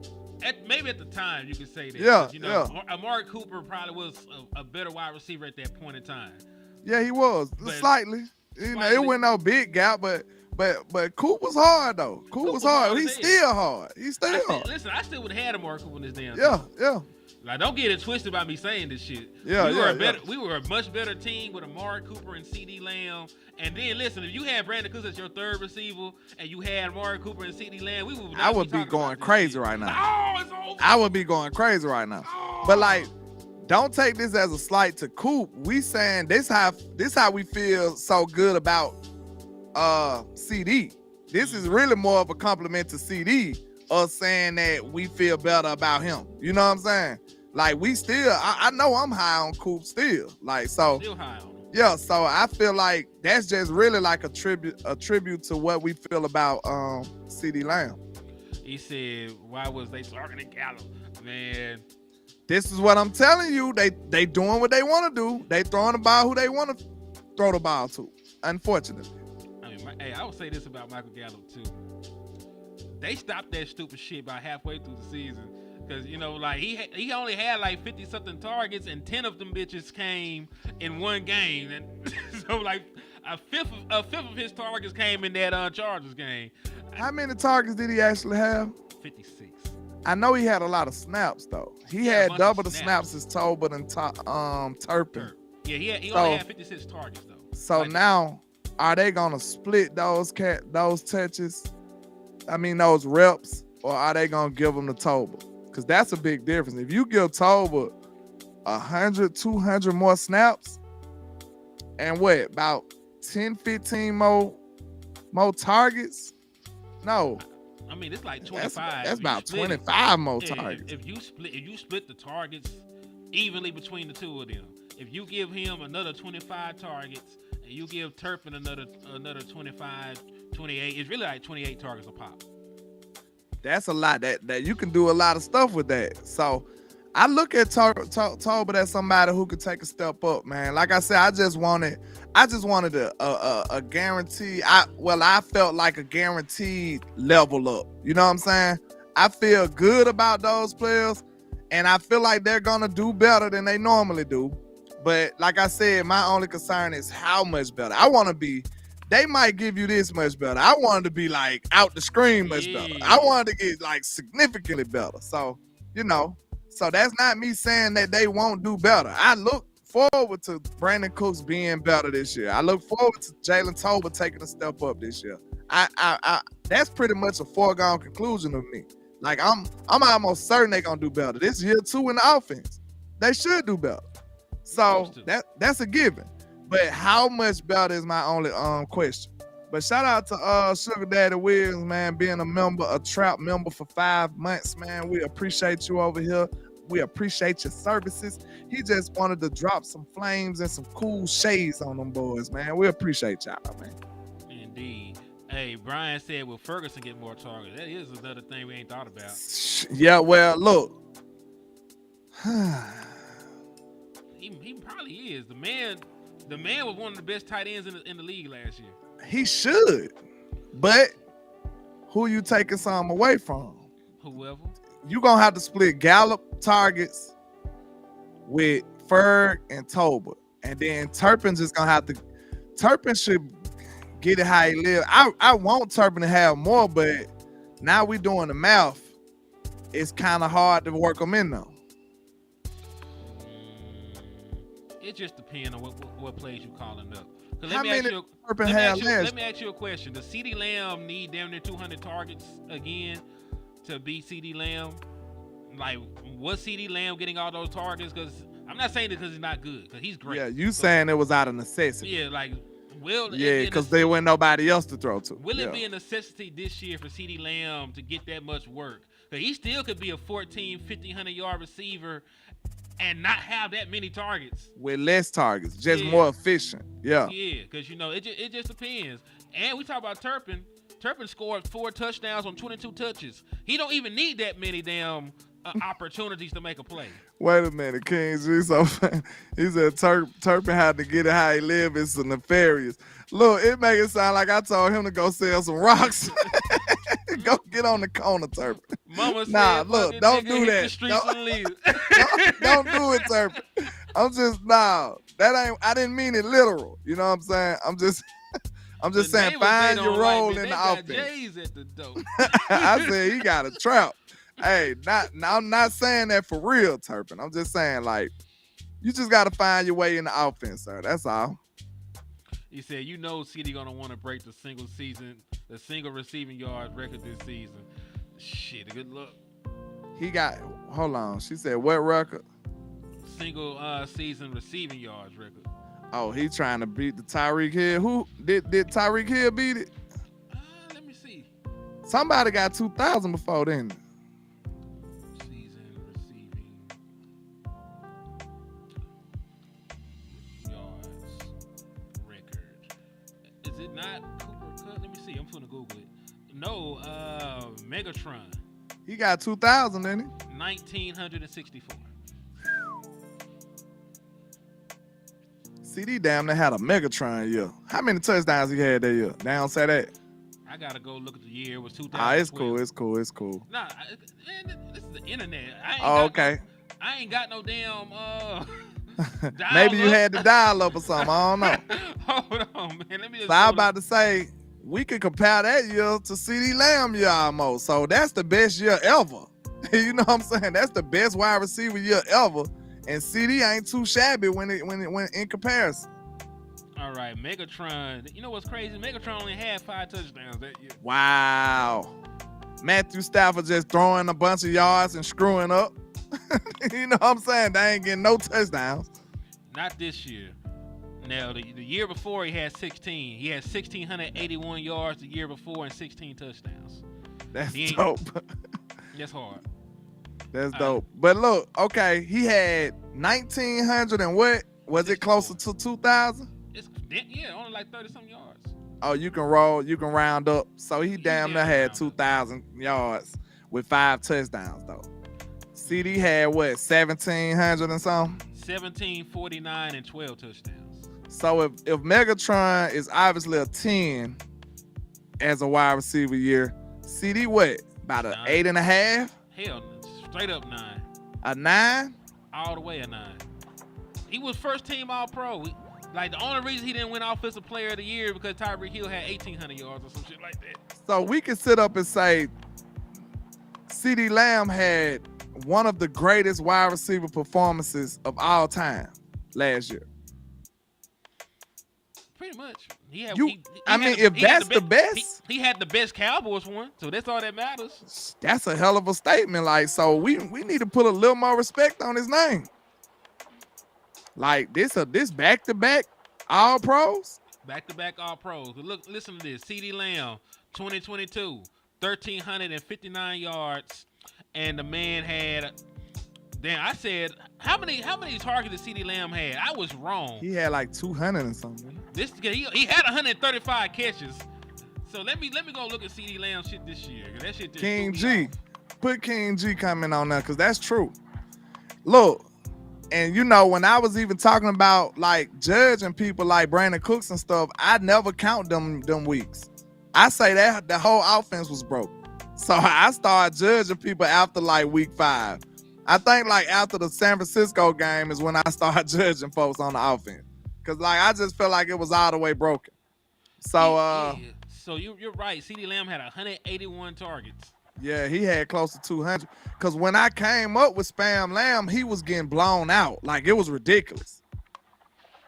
Maybe at the time you could say that. Yeah, Amari Cooper probably was a better wide receiver at that point in time. Yeah, he was. Slightly. You know, it wasn't no big gap, but Coop was hard though. Coop was hard. He's still hard. Hard. Listen, I still would have had Amari Cooper in this damn thing. Yeah. Like, don't get it twisted by me saying this shit. Yeah, we were a much better team with Amari Cooper and CeeDee Lamb. And then listen, if you had Brandon Cooks as your 3rd receiver and you had Amari Cooper and CeeDee Lamb, I would be going crazy right now. Oh, it's over. I would be going crazy right now. Oh. But like, don't take this as a slight to Coop. We saying this how we feel so good about CD. This is really more of a compliment to CD us saying that we feel better about him. You know what I'm saying? Like we still, I know I'm high on Coop still. Like so, Still high on him. yeah. So I feel like that's just really like a tribute to what we feel about CD Lamb. He said, "Why was they targeting Gallup, man?" This is what I'm telling you. They doing what they want to do. They throwing the ball who they want to throw the ball to. Unfortunately. I mean, hey, I would say this about Michael Gallup too. They stopped that stupid shit about halfway through the season. Because, you know, like, he only had, like, 50-something targets, and 10 of them bitches came in one game. And so, like, a fifth of his targets came in that Chargers game. How many targets did he actually have? 56. I know he had a lot of snaps, though. He had double the snaps as Tolbert and Turpin. Yeah, he only had 56 targets, though. So, like, now, are they going to split those touches? I mean, those reps, or are they going to give them to Tolbert? Because that's a big difference. If you give Tolbert 100, 200 more snaps and about 10, 15 more targets? No. I mean, it's like 25. That's about 25 more targets. If you split the targets evenly between the two of them, if you give him another 25 targets and you give Turpin another 25, 28, it's really like 28 targets a pop. That's a lot. That you can do a lot of stuff with that. So I look at Tolbert as somebody who could take a step up, man. Like I said, I just wanted a guarantee. I felt like a guaranteed level up. You know what I'm saying? I feel good about those players, and I feel like they're gonna do better than they normally do. But like I said, my only concern is how much better. I want to be. They might give you this much better. I wanted to be like out the screen much better. I wanted to get like significantly better. So, you know, so that's not me saying that they won't do better. I look forward to Brandon Cooks being better this year. I look forward to Jalen Tolbert taking a step up this year. I that's pretty much a foregone conclusion of me. Like I'm almost certain they're gonna do better. This year too in the offense. They should do better. So that's a given. But how much better is my only question. But shout out to Sugar Daddy Williams, man, being a trap member for 5 months, man. We appreciate you over here. We appreciate your services. He just wanted to drop some flames and some cool shades on them boys, man. We appreciate y'all, man. Indeed. Hey, Brian said, will Ferguson get more targets? That is another thing we ain't thought about. Yeah, well, look. He probably is. The man was one of the best tight ends in the league last year. He should. But who you taking some away from? Whoever. You going to have to split Gallup targets with Ferg and Tolbert. And then Turpin just going to have to... Turpin should get it how he live. I want Turpin to have more, but now we doing the math. It's kind of hard to work them in, though. It just depends on what plays you calling up. Let me ask you a question. Does CeeDee Lamb need damn near 200 targets again to beat CeeDee Lamb? Like, was CeeDee Lamb getting all those targets? Because I'm not saying it because he's not good, because he's great. Yeah, you saying it was out of necessity. Yeah, like, because there wasn't nobody else to throw to. Will it be a necessity this year for CeeDee Lamb to get that much work? Because he still could be a 1,500-yard receiver and not have that many targets. With less targets, just more efficient. Yeah. Yeah, because, you know, it just depends. And we talk about Turpin. Turpin scored 4 touchdowns on 22 touches. He don't even need that many damn opportunities to make a play. Wait a minute, King G. So he said Turpin had to get it how he live. It's nefarious. Look, it make it sound like I told him to go sell some rocks. Go get on the corner, Turpin. Mama said, look, don't do that. Don't do it, Turpin. I didn't mean it literal. You know what I'm saying? I'm just saying, find your role in the offense. J's at the door. I said he got a trap. Hey, I'm not saying that for real, Turpin. I'm just saying, like, you just got to find your way in the offense, sir. That's all. He said, you know, CD gonna want to break the single receiving yards record this season. Shit, good luck. Hold on. She said, what record? Single season receiving yards record. Oh, he trying to beat the Tyreek Hill. Who did Tyreek Hill beat it? Let me see. Somebody got 2,000 before then. Season receiving yards record. Is it not Cooper Kupp? Let me see. I'm gonna Google it. No, Megatron. He got 2,000, didn't he? 1,964. CD damn near had a Megatron year. How many touchdowns he had that year? They don't say that. I gotta go look at the year. It was 2012. Ah, it's cool. It's cool. It's cool. Nah, man, this is the internet. Okay. I ain't got no damn Maybe you dial-up. had the dial up or something. I don't know. Hold on, man. Let me just So I was about to say, we could compare that year to CD Lamb year almost. So that's the best year ever. You know what I'm saying? That's the best wide receiver year ever. And CD ain't too shabby when in comparison. All right, Megatron. You know what's crazy? Megatron only had 5 touchdowns that year. Wow. Matthew Stafford just throwing a bunch of yards and screwing up. You know what I'm saying? They ain't getting no touchdowns. Not this year. Now, the year before, he had 16. He had 1,681 yards the year before and 16 touchdowns. That's dope. That's hard. That's dope. But look, okay, he had 1,900 and what? Was it closer to 2,000? Yeah, only like 30-something yards. Oh, you can round up. So he damn near had 2,000 yards with 5 touchdowns, though. CD had what, 1,700 and something? 1,749 and 12 touchdowns. So if Megatron is obviously a 10 as a wide receiver year, CD what? About an 8.5? Hell, straight up 9. A 9? All the way a 9. He was first team All-Pro. Like, the only reason he didn't win Offensive Player of the Year because Tyreek Hill had 1,800 yards or some shit like that. So we can sit up and say CD Lamb had one of the greatest wide receiver performances of all time last year. Pretty much. If that's the best, he had the best Cowboys one, so that's all that matters. That's a hell of a statement. Like, so we need to put a little more respect on his name. Like this back-to-back all pros. Back-to-back all pros. Look, listen to this. CD Lamb, 2022, 1,359 yards, and the man had. Damn, I said how many targets did CD Lamb had? I was wrong. He had like 200 and something. He had 135 catches. So let me go look at CD Lamb shit this year. That shit just King G. Put King G comment on that because that's true. Look, and you know, when I was even talking about like judging people like Brandon Cooks and stuff, I never count them weeks. I say that the whole offense was broke. So I started judging people after like week 5. I think like after the San Francisco game is when I started judging folks on the offense. Cause like I just felt like it was all the way broken. So So you're right. CD Lamb had 181 targets. Yeah, he had close to 200. Cause when I came up with Spam Lamb, he was getting blown out. Like it was ridiculous.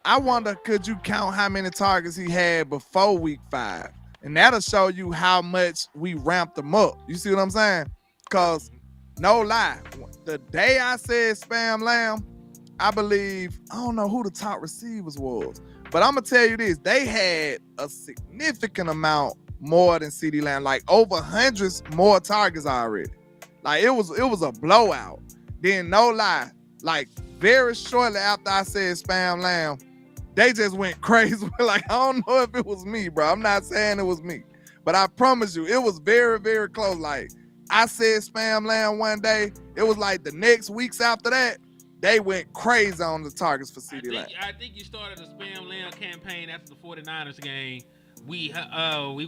I wonder, could you count how many targets he had before week 5? And that'll show you how much we ramped him up. You see what I'm saying? Cause no lie, the day I said Spam Lamb, I believe, I don't know who the top receivers was, but I'm gonna tell you this, they had a significant amount more than CD Lamb, like over hundreds more targets already. Like it was a blowout. Then no lie, like very shortly after I said Spam Lamb, they just went crazy. Like I don't know if it was me, bro. I'm not saying it was me, but I promise you, it was very, very close. Like I said Spam Lamb one day, it was like the next weeks after that, they went crazy on the targets for CD Lamb. I think you started a Spam Lamb campaign after the 49ers game. We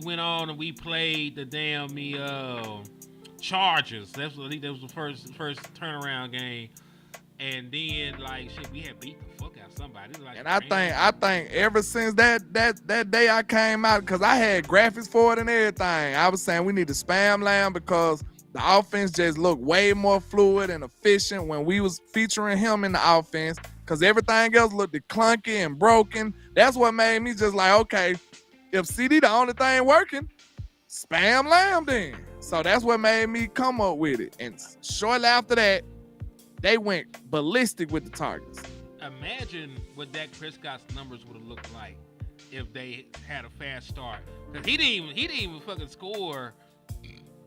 went on and we played the damn Chargers. I think that was the first turnaround game. And then like shit, we had beat the fuck out of somebody. Like, and I think ever since that day I came out, because I had graphics for it and everything, I was saying we need to Spam Lamb because the offense just looked way more fluid and efficient when we was featuring him in the offense, because everything else looked clunky and broken. That's what made me just like, okay, if CD the only thing working, Spam Lamb then. So that's what made me come up with it. And shortly after that, they went ballistic with the targets. Imagine what Dak Prescott's numbers would have looked like if they had a fast start. Because he didn't even fucking score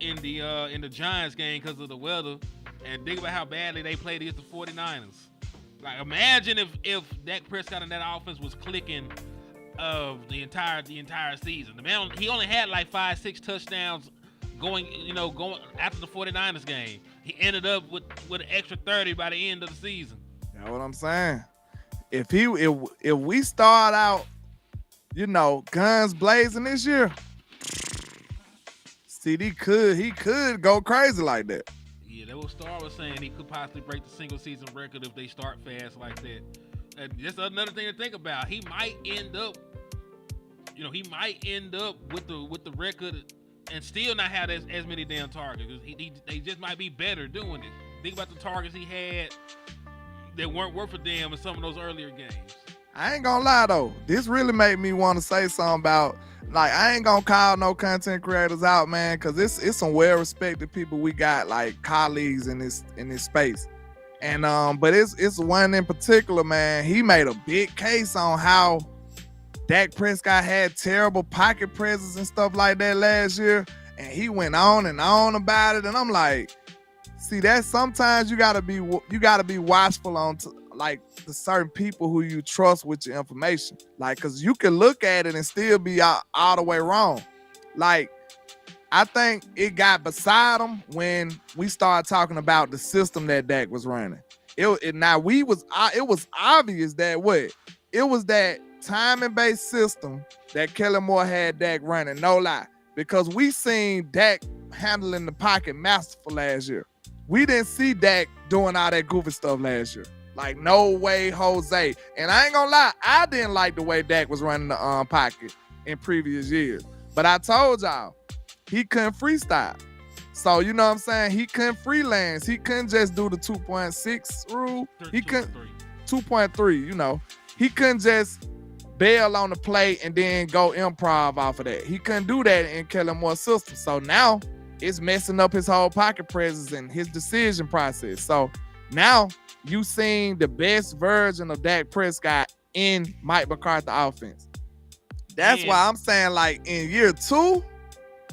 in the Giants game because of the weather, and think about how badly they played against the 49ers. Like, imagine if Dak Prescott and that offense was clicking the entire season. The man, he only had like 5-6 touchdowns going after the 49ers game. He ended up with an extra 30 by the end of the season. That's what I'm saying. If we start out, guns blazing this year, CD could go crazy like that. Yeah, that was Star was saying he could possibly break the single season record if they start fast like that. And that's another thing to think about. He might end up, with the record and still not have as many damn targets. They just might be better doing it. Think about the targets he had that weren't worth a damn in some of those earlier games. I ain't gonna lie though, this really made me want to say something about, like, I ain't gonna call no content creators out, man, because it's some well-respected people we got, like colleagues in this space. And but it's one in particular, man. He made a big case on how Dak Prescott had terrible pocket presence and stuff like that last year, and he went on and on about it. And I'm like, see, that sometimes you gotta be watchful on like the certain people who you trust with your information, like, because you can look at it and still be all the way wrong. Like, I think it got beside him when we started talking about the system that Dak was running. It was obvious that it was that timing-based system that Kellen Moore had Dak running, no lie. Because we seen Dak handling the pocket masterful last year. We didn't see Dak doing all that goofy stuff last year. Like, no way, Jose. And I ain't gonna lie, I didn't like the way Dak was running the pocket in previous years. But I told y'all, he couldn't freestyle. So, you know what I'm saying? He couldn't freelance. He couldn't just do the 2.6 rule. He couldn't 2.3, He couldn't just bail on the play and then go improv off of that. He couldn't do that in Kellen Moore's system. So now it's messing up his whole pocket presence and his decision process. So now you seen the best version of Dak Prescott in Mike McCarthy offense. That's why I'm saying, like, in year 2,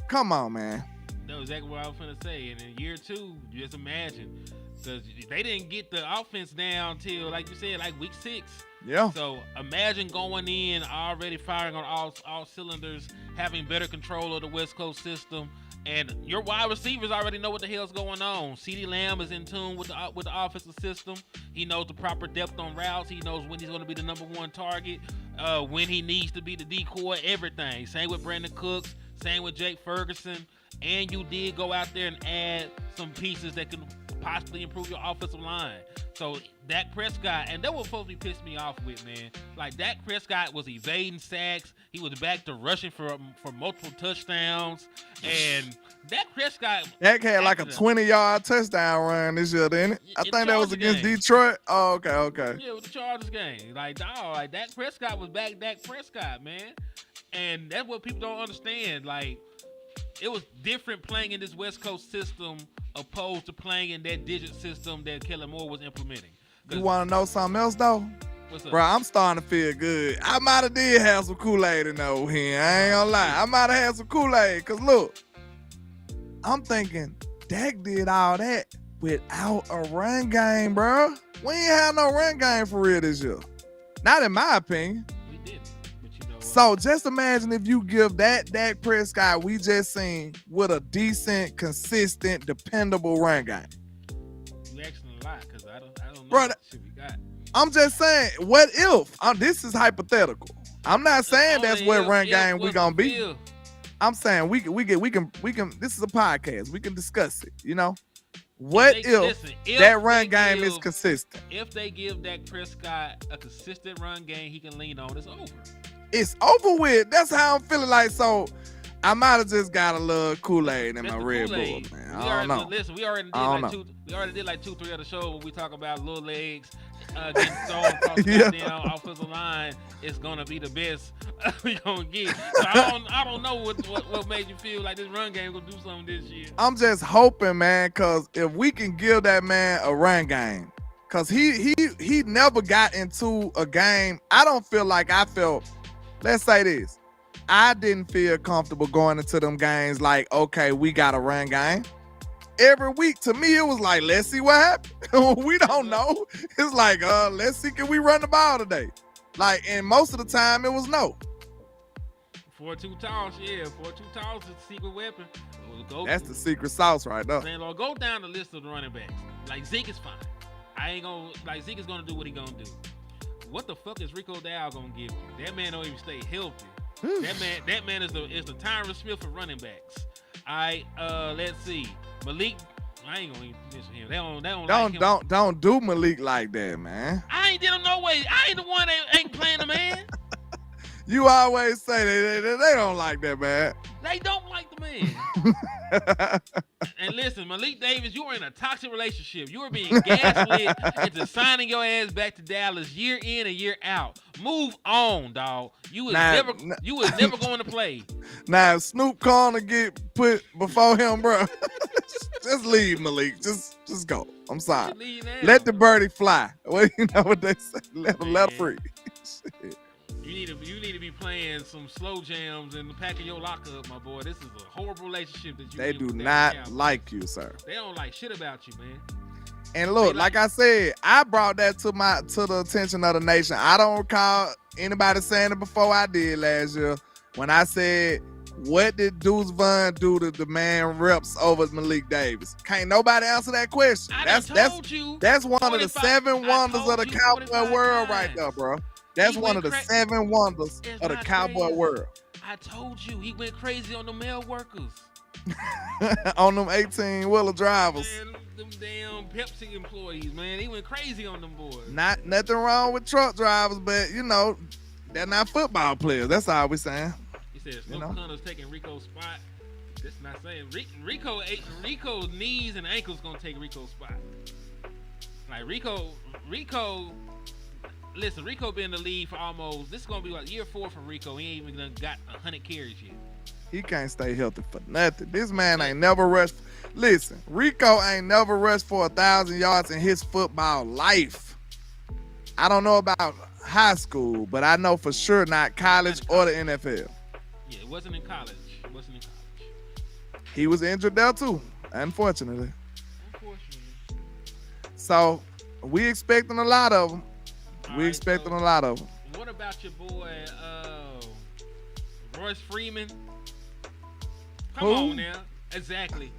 come on, man. That's exactly what I was going to say. And in year 2, just imagine. Because they didn't get the offense down till, like you said, like week 6. Yeah. So imagine going in already firing on all cylinders, having better control of the West Coast system. And your wide receivers already know what the hell's going on. CeeDee Lamb is in tune with the offensive system. He knows the proper depth on routes. He knows when he's going to be the number 1 target, when he needs to be the decoy, everything. Same with Brandon Cooks. Same with Jake Ferguson. And you did go out there and add some pieces that can possibly improve your offensive line. So Dak Prescott, and that was supposed to be pissed me off with, man. Like, Dak Prescott was evading sacks. He was back to rushing for multiple touchdowns. And Dak Prescott... Dak had like a 20-yard touchdown run this year, didn't it? I think that was against Detroit. Oh, okay. Yeah, with the Chargers game. Like, dog, like, Dak Prescott was back Dak Prescott, man. And that's what people don't understand. Like, it was different playing in this West Coast system opposed to playing in that digit system that Kellen Moore was implementing. You want to know something else, though? What's up? Bro, I'm starting to feel good. I might have did have some Kool-Aid in over here. I ain't gonna lie. I might have had some Kool-Aid. Because, look, I'm thinking Dak did all that without a run game, bro. We ain't had no run game for real this year. Not in my opinion. We did. So just imagine if you give that Dak Prescott we just seen with a decent, consistent, dependable run game. You asking a lot because I don't know Bro, what shit we got. I'm just saying, what if? This is hypothetical. I'm not saying that's what run game we gonna be. I'm saying we can. This is a podcast. We can discuss it. What if that run game is consistent? If they give Dak Prescott a consistent run game he can lean on, it's over. It's over with. That's how I'm feeling like. So I might have just got a little Kool-Aid in my Red Bull, man. I don't know. Listen, we already did like 2-3 other shows where we talk about little legs getting thrown across the goddamn offensive line. It's gonna be the best we gonna get. So I don't know what made you feel like this run game gonna do something this year. I'm just hoping, man, because if we can give that man a run game, because he never got into a game. I don't feel like I felt. Let's say this. I didn't feel comfortable going into them games like, okay, we got a run game. Every week, to me, it was like, let's see what happens. We don't know. It's like, let's see, can we run the ball today? Like, and most of the time, it was no. 4-2 toss, yeah. 4-2 toss is the secret weapon. That's the secret sauce right there. Landlord, go down the list of the running backs. Like, Zeke is fine. Zeke is going to do what he going to do. What the fuck is Rico Dow going to give you? That man don't even stay healthy. that man is the Tyron Smith of running backs. All right, let's see. Malik, I ain't gonna even mention him. They don't do Malik like that, man. I ain't did him no way. I ain't the one that ain't playing the man. You always say they don't like that, man. They don't like the man. And listen, Malik Davis, you were in a toxic relationship. You were being gaslit into signing your ass back to Dallas year in and year out. Move on, dog. You was never going to play. Now, if Snoop Corner get put before him, bro, just leave Malik. Just go. I'm sorry. Let the birdie fly. Well, you know what they say. Let her free. Shit. You need to be playing some slow jams and packing your locker up, my boy. This is a horrible relationship that you. They do not like you, sir. They don't like shit about you, man. And look, like I said, I brought that to the attention of the nation. I don't recall anybody saying it before I did last year when I said, what did Deuce Vaughn do to demand reps over Malik Davis? Can't nobody answer that question. That's one of the 7 wonders of the Cowboy world right there, bro. That's one of the 7 wonders of the Cowboy world. I told you, he went crazy on the mail workers. On them 18-wheeler drivers. Man, them damn Pepsi employees, man. He went crazy on them boys. Nothing wrong with truck drivers, but, you know, they're not football players. That's all we're saying. He said Snoop Connor's taking Rico's spot. That's not saying. Rico's knees and ankles going to take Rico's spot. Like, Rico... Listen, Rico been in the league for almost, this is going to be like year 4 for Rico. He ain't even got 100 carries yet. He can't stay healthy for nothing. This man ain't never rushed. Listen, Rico ain't never rushed for 1,000 yards in his football life. I don't know about high school, but I know for sure not college or the NFL. Yeah, it wasn't in college. He was injured there too, unfortunately. So, we expecting a lot of them. A lot of them. What about your boy, Royce Freeman? Come on now. Exactly.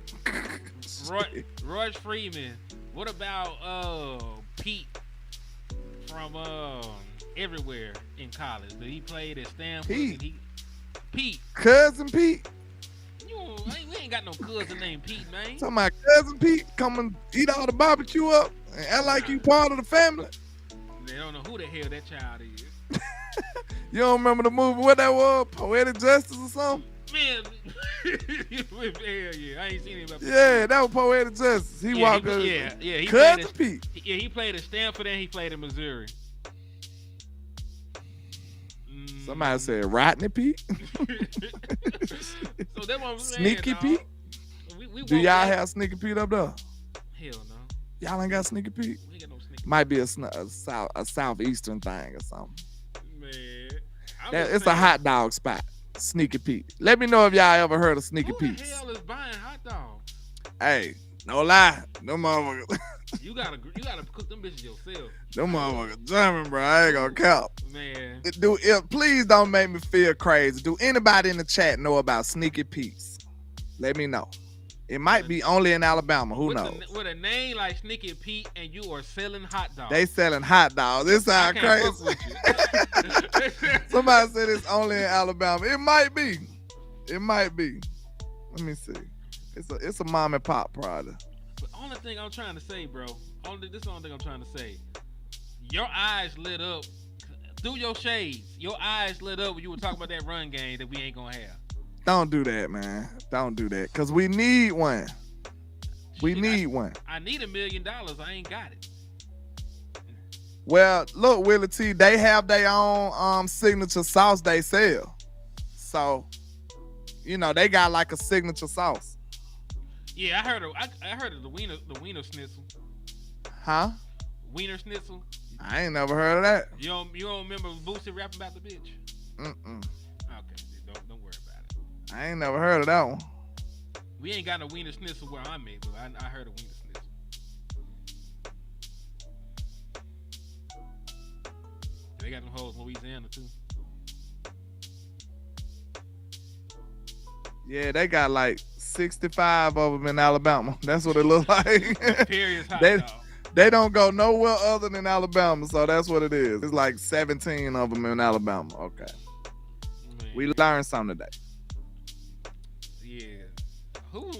Royce Freeman. What about Pete from everywhere in college? Did he played at Stanford? Pete. Cousin Pete. We ain't got no cousin named Pete, man. Talking about cousin Pete come and eat all the barbecue up and act like you part of the family. They don't know who the hell that child is. You don't remember the movie? What that was? Poetic Justice or something? Man, hell yeah. I ain't seen him. Yeah, that was Poetic Justice. He walked up. He Cousin Pete. Yeah, he played at Stanford and he played in Missouri. Somebody said Rodney Pete. So that's what I'm saying. Sneaky Pete? Do y'all have Sneaky Pete up there? Hell no. Y'all ain't got Sneaky Pete? We ain't got no Sneaky Pete. Might be a southeastern thing or something. Man. It's a hot dog spot. Sneaky Pete. Let me know if y'all ever heard of Sneaky Pete. Who the hell is buying hot dogs? Hey, no lie. Them motherfuckers. You gotta cook them bitches yourself. Them motherfuckers German, bro. I ain't gonna count. Man. Please don't make me feel crazy. Do anybody in the chat know about Sneaky Pete's? Let me know. It might be only in Alabama. Who knows? With a name like Sneaky Pete and you are selling hot dogs. They selling hot dogs. This sounds crazy. Somebody said it's only in Alabama. It might be. Let me see. It's a mom and pop product. But only thing I'm trying to say, bro. This is the only thing I'm trying to say. Your eyes lit up through your shades. Your eyes lit up when you were talking about that run game that we ain't gonna have. Don't do that, man. Don't do that. Because we need one. We need one. I need $1 million. I ain't got it. Well, look, Willie T, they have their own signature sauce they sell. So, you know, they got like a signature sauce. Yeah, I heard of the wiener schnitzel. Huh? Wiener schnitzel. I ain't never heard of that. You don't remember Boosie rapping about the bitch? Mm-mm. Okay. Don't worry about it. I ain't never heard of that one. We ain't got no wiener schnitzel where I'm at, but I heard of wiener schnitzel. They got them hoes in Louisiana too. Yeah, they got like 65 of them in Alabama. That's what it looks like. Imperious hot they, dog. they don't go nowhere other than Alabama, so that's what it is. It's like 17 of them in Alabama. Okay. Man. We learned something today. Yeah. Who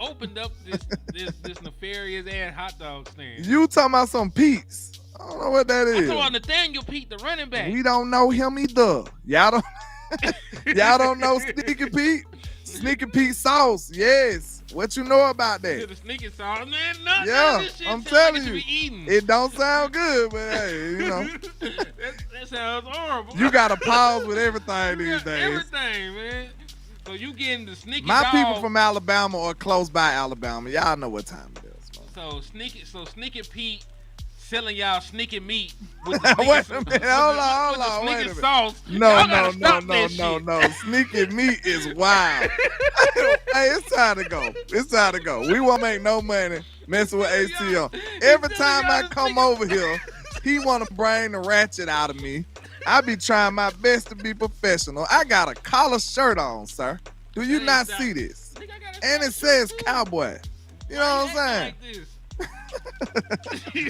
opened up this nefarious ass hot dog stand? You talking about some Pete's. I don't know what that I is. saw Nathaniel Pete, the running back. We don't know him either. Y'all don't know Sneaky Pete? Sneaky Pete sauce, yes. What you know about that? The sneaky sauce, man. Yeah, this shit I'm sound telling like you. it should be eaten. It don't sound good, but hey, you know. that sounds horrible. You got to pause with everything You these got days. Everything, man. So you getting the sneaky My dog. people from Alabama or close by Alabama, y'all know what time it is. Man. So sneaky Pete selling y'all sneaky meat with the Wait sneaky, a minute, hold on, with the wait a sneaky minute. sauce. No, Y'all no, gotta no, stop no, that no, shit. no. Sneaky meat is wild. Hey, it's time to go. It's time to go. We won't make no money messing with ATO. Every time I come over here, he want to bring the ratchet out of me. I be trying my best to be professional. I got a collar shirt on, sir. Do you not see this? And it says cowboy. You know what I'm saying?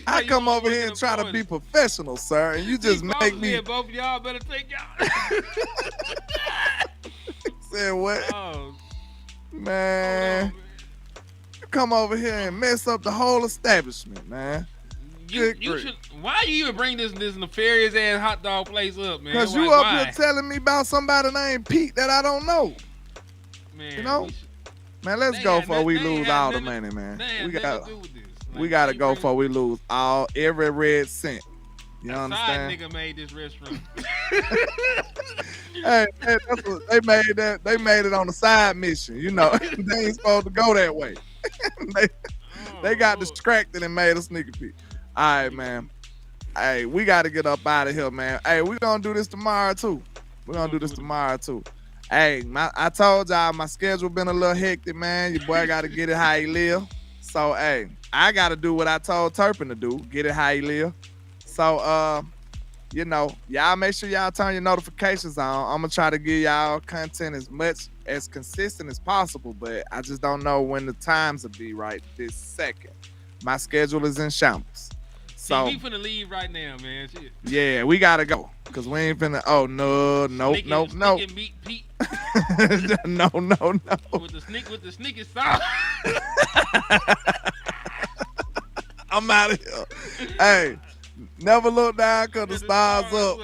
I come over here and try to be professional, sir, and you just make me. Yeah, both of y'all better take y'all. Said what? Oh, Man, you come over here and mess up the whole establishment, man. you Good should. Why you even bring this nefarious ass hot dog place up, man? Because you up here telling me about somebody named Pete that I don't know. Man, You know? Man, let's go before we lose all the money, man. We gotta go before we lose every red cent. You understand? Side nigga made this restaurant. Hey, that's what they made that. They made it on the side mission. You know, they ain't supposed to go that way. they got distracted and made a sneaky peek. All right, man. Hey, we got to get up out of here, man. Hey, we gonna do this tomorrow too. Hey, I told y'all my schedule been a little hectic, man. Your boy got to get it how he live. So, hey, I got to do what I told Turpin to do. Get it how he live. So, you know, y'all make sure y'all turn your notifications on. I'm going to try to give y'all content as consistent as possible, but I just don't know when the times will be right this second. My schedule is in shambles. So we finna leave right now, man. Shit. Yeah, we got to go because we ain't finna. Oh, no. Sneaky meat Pete. No. With the sneaky sauce. I'm out of here. Hey, never look down because the stars up.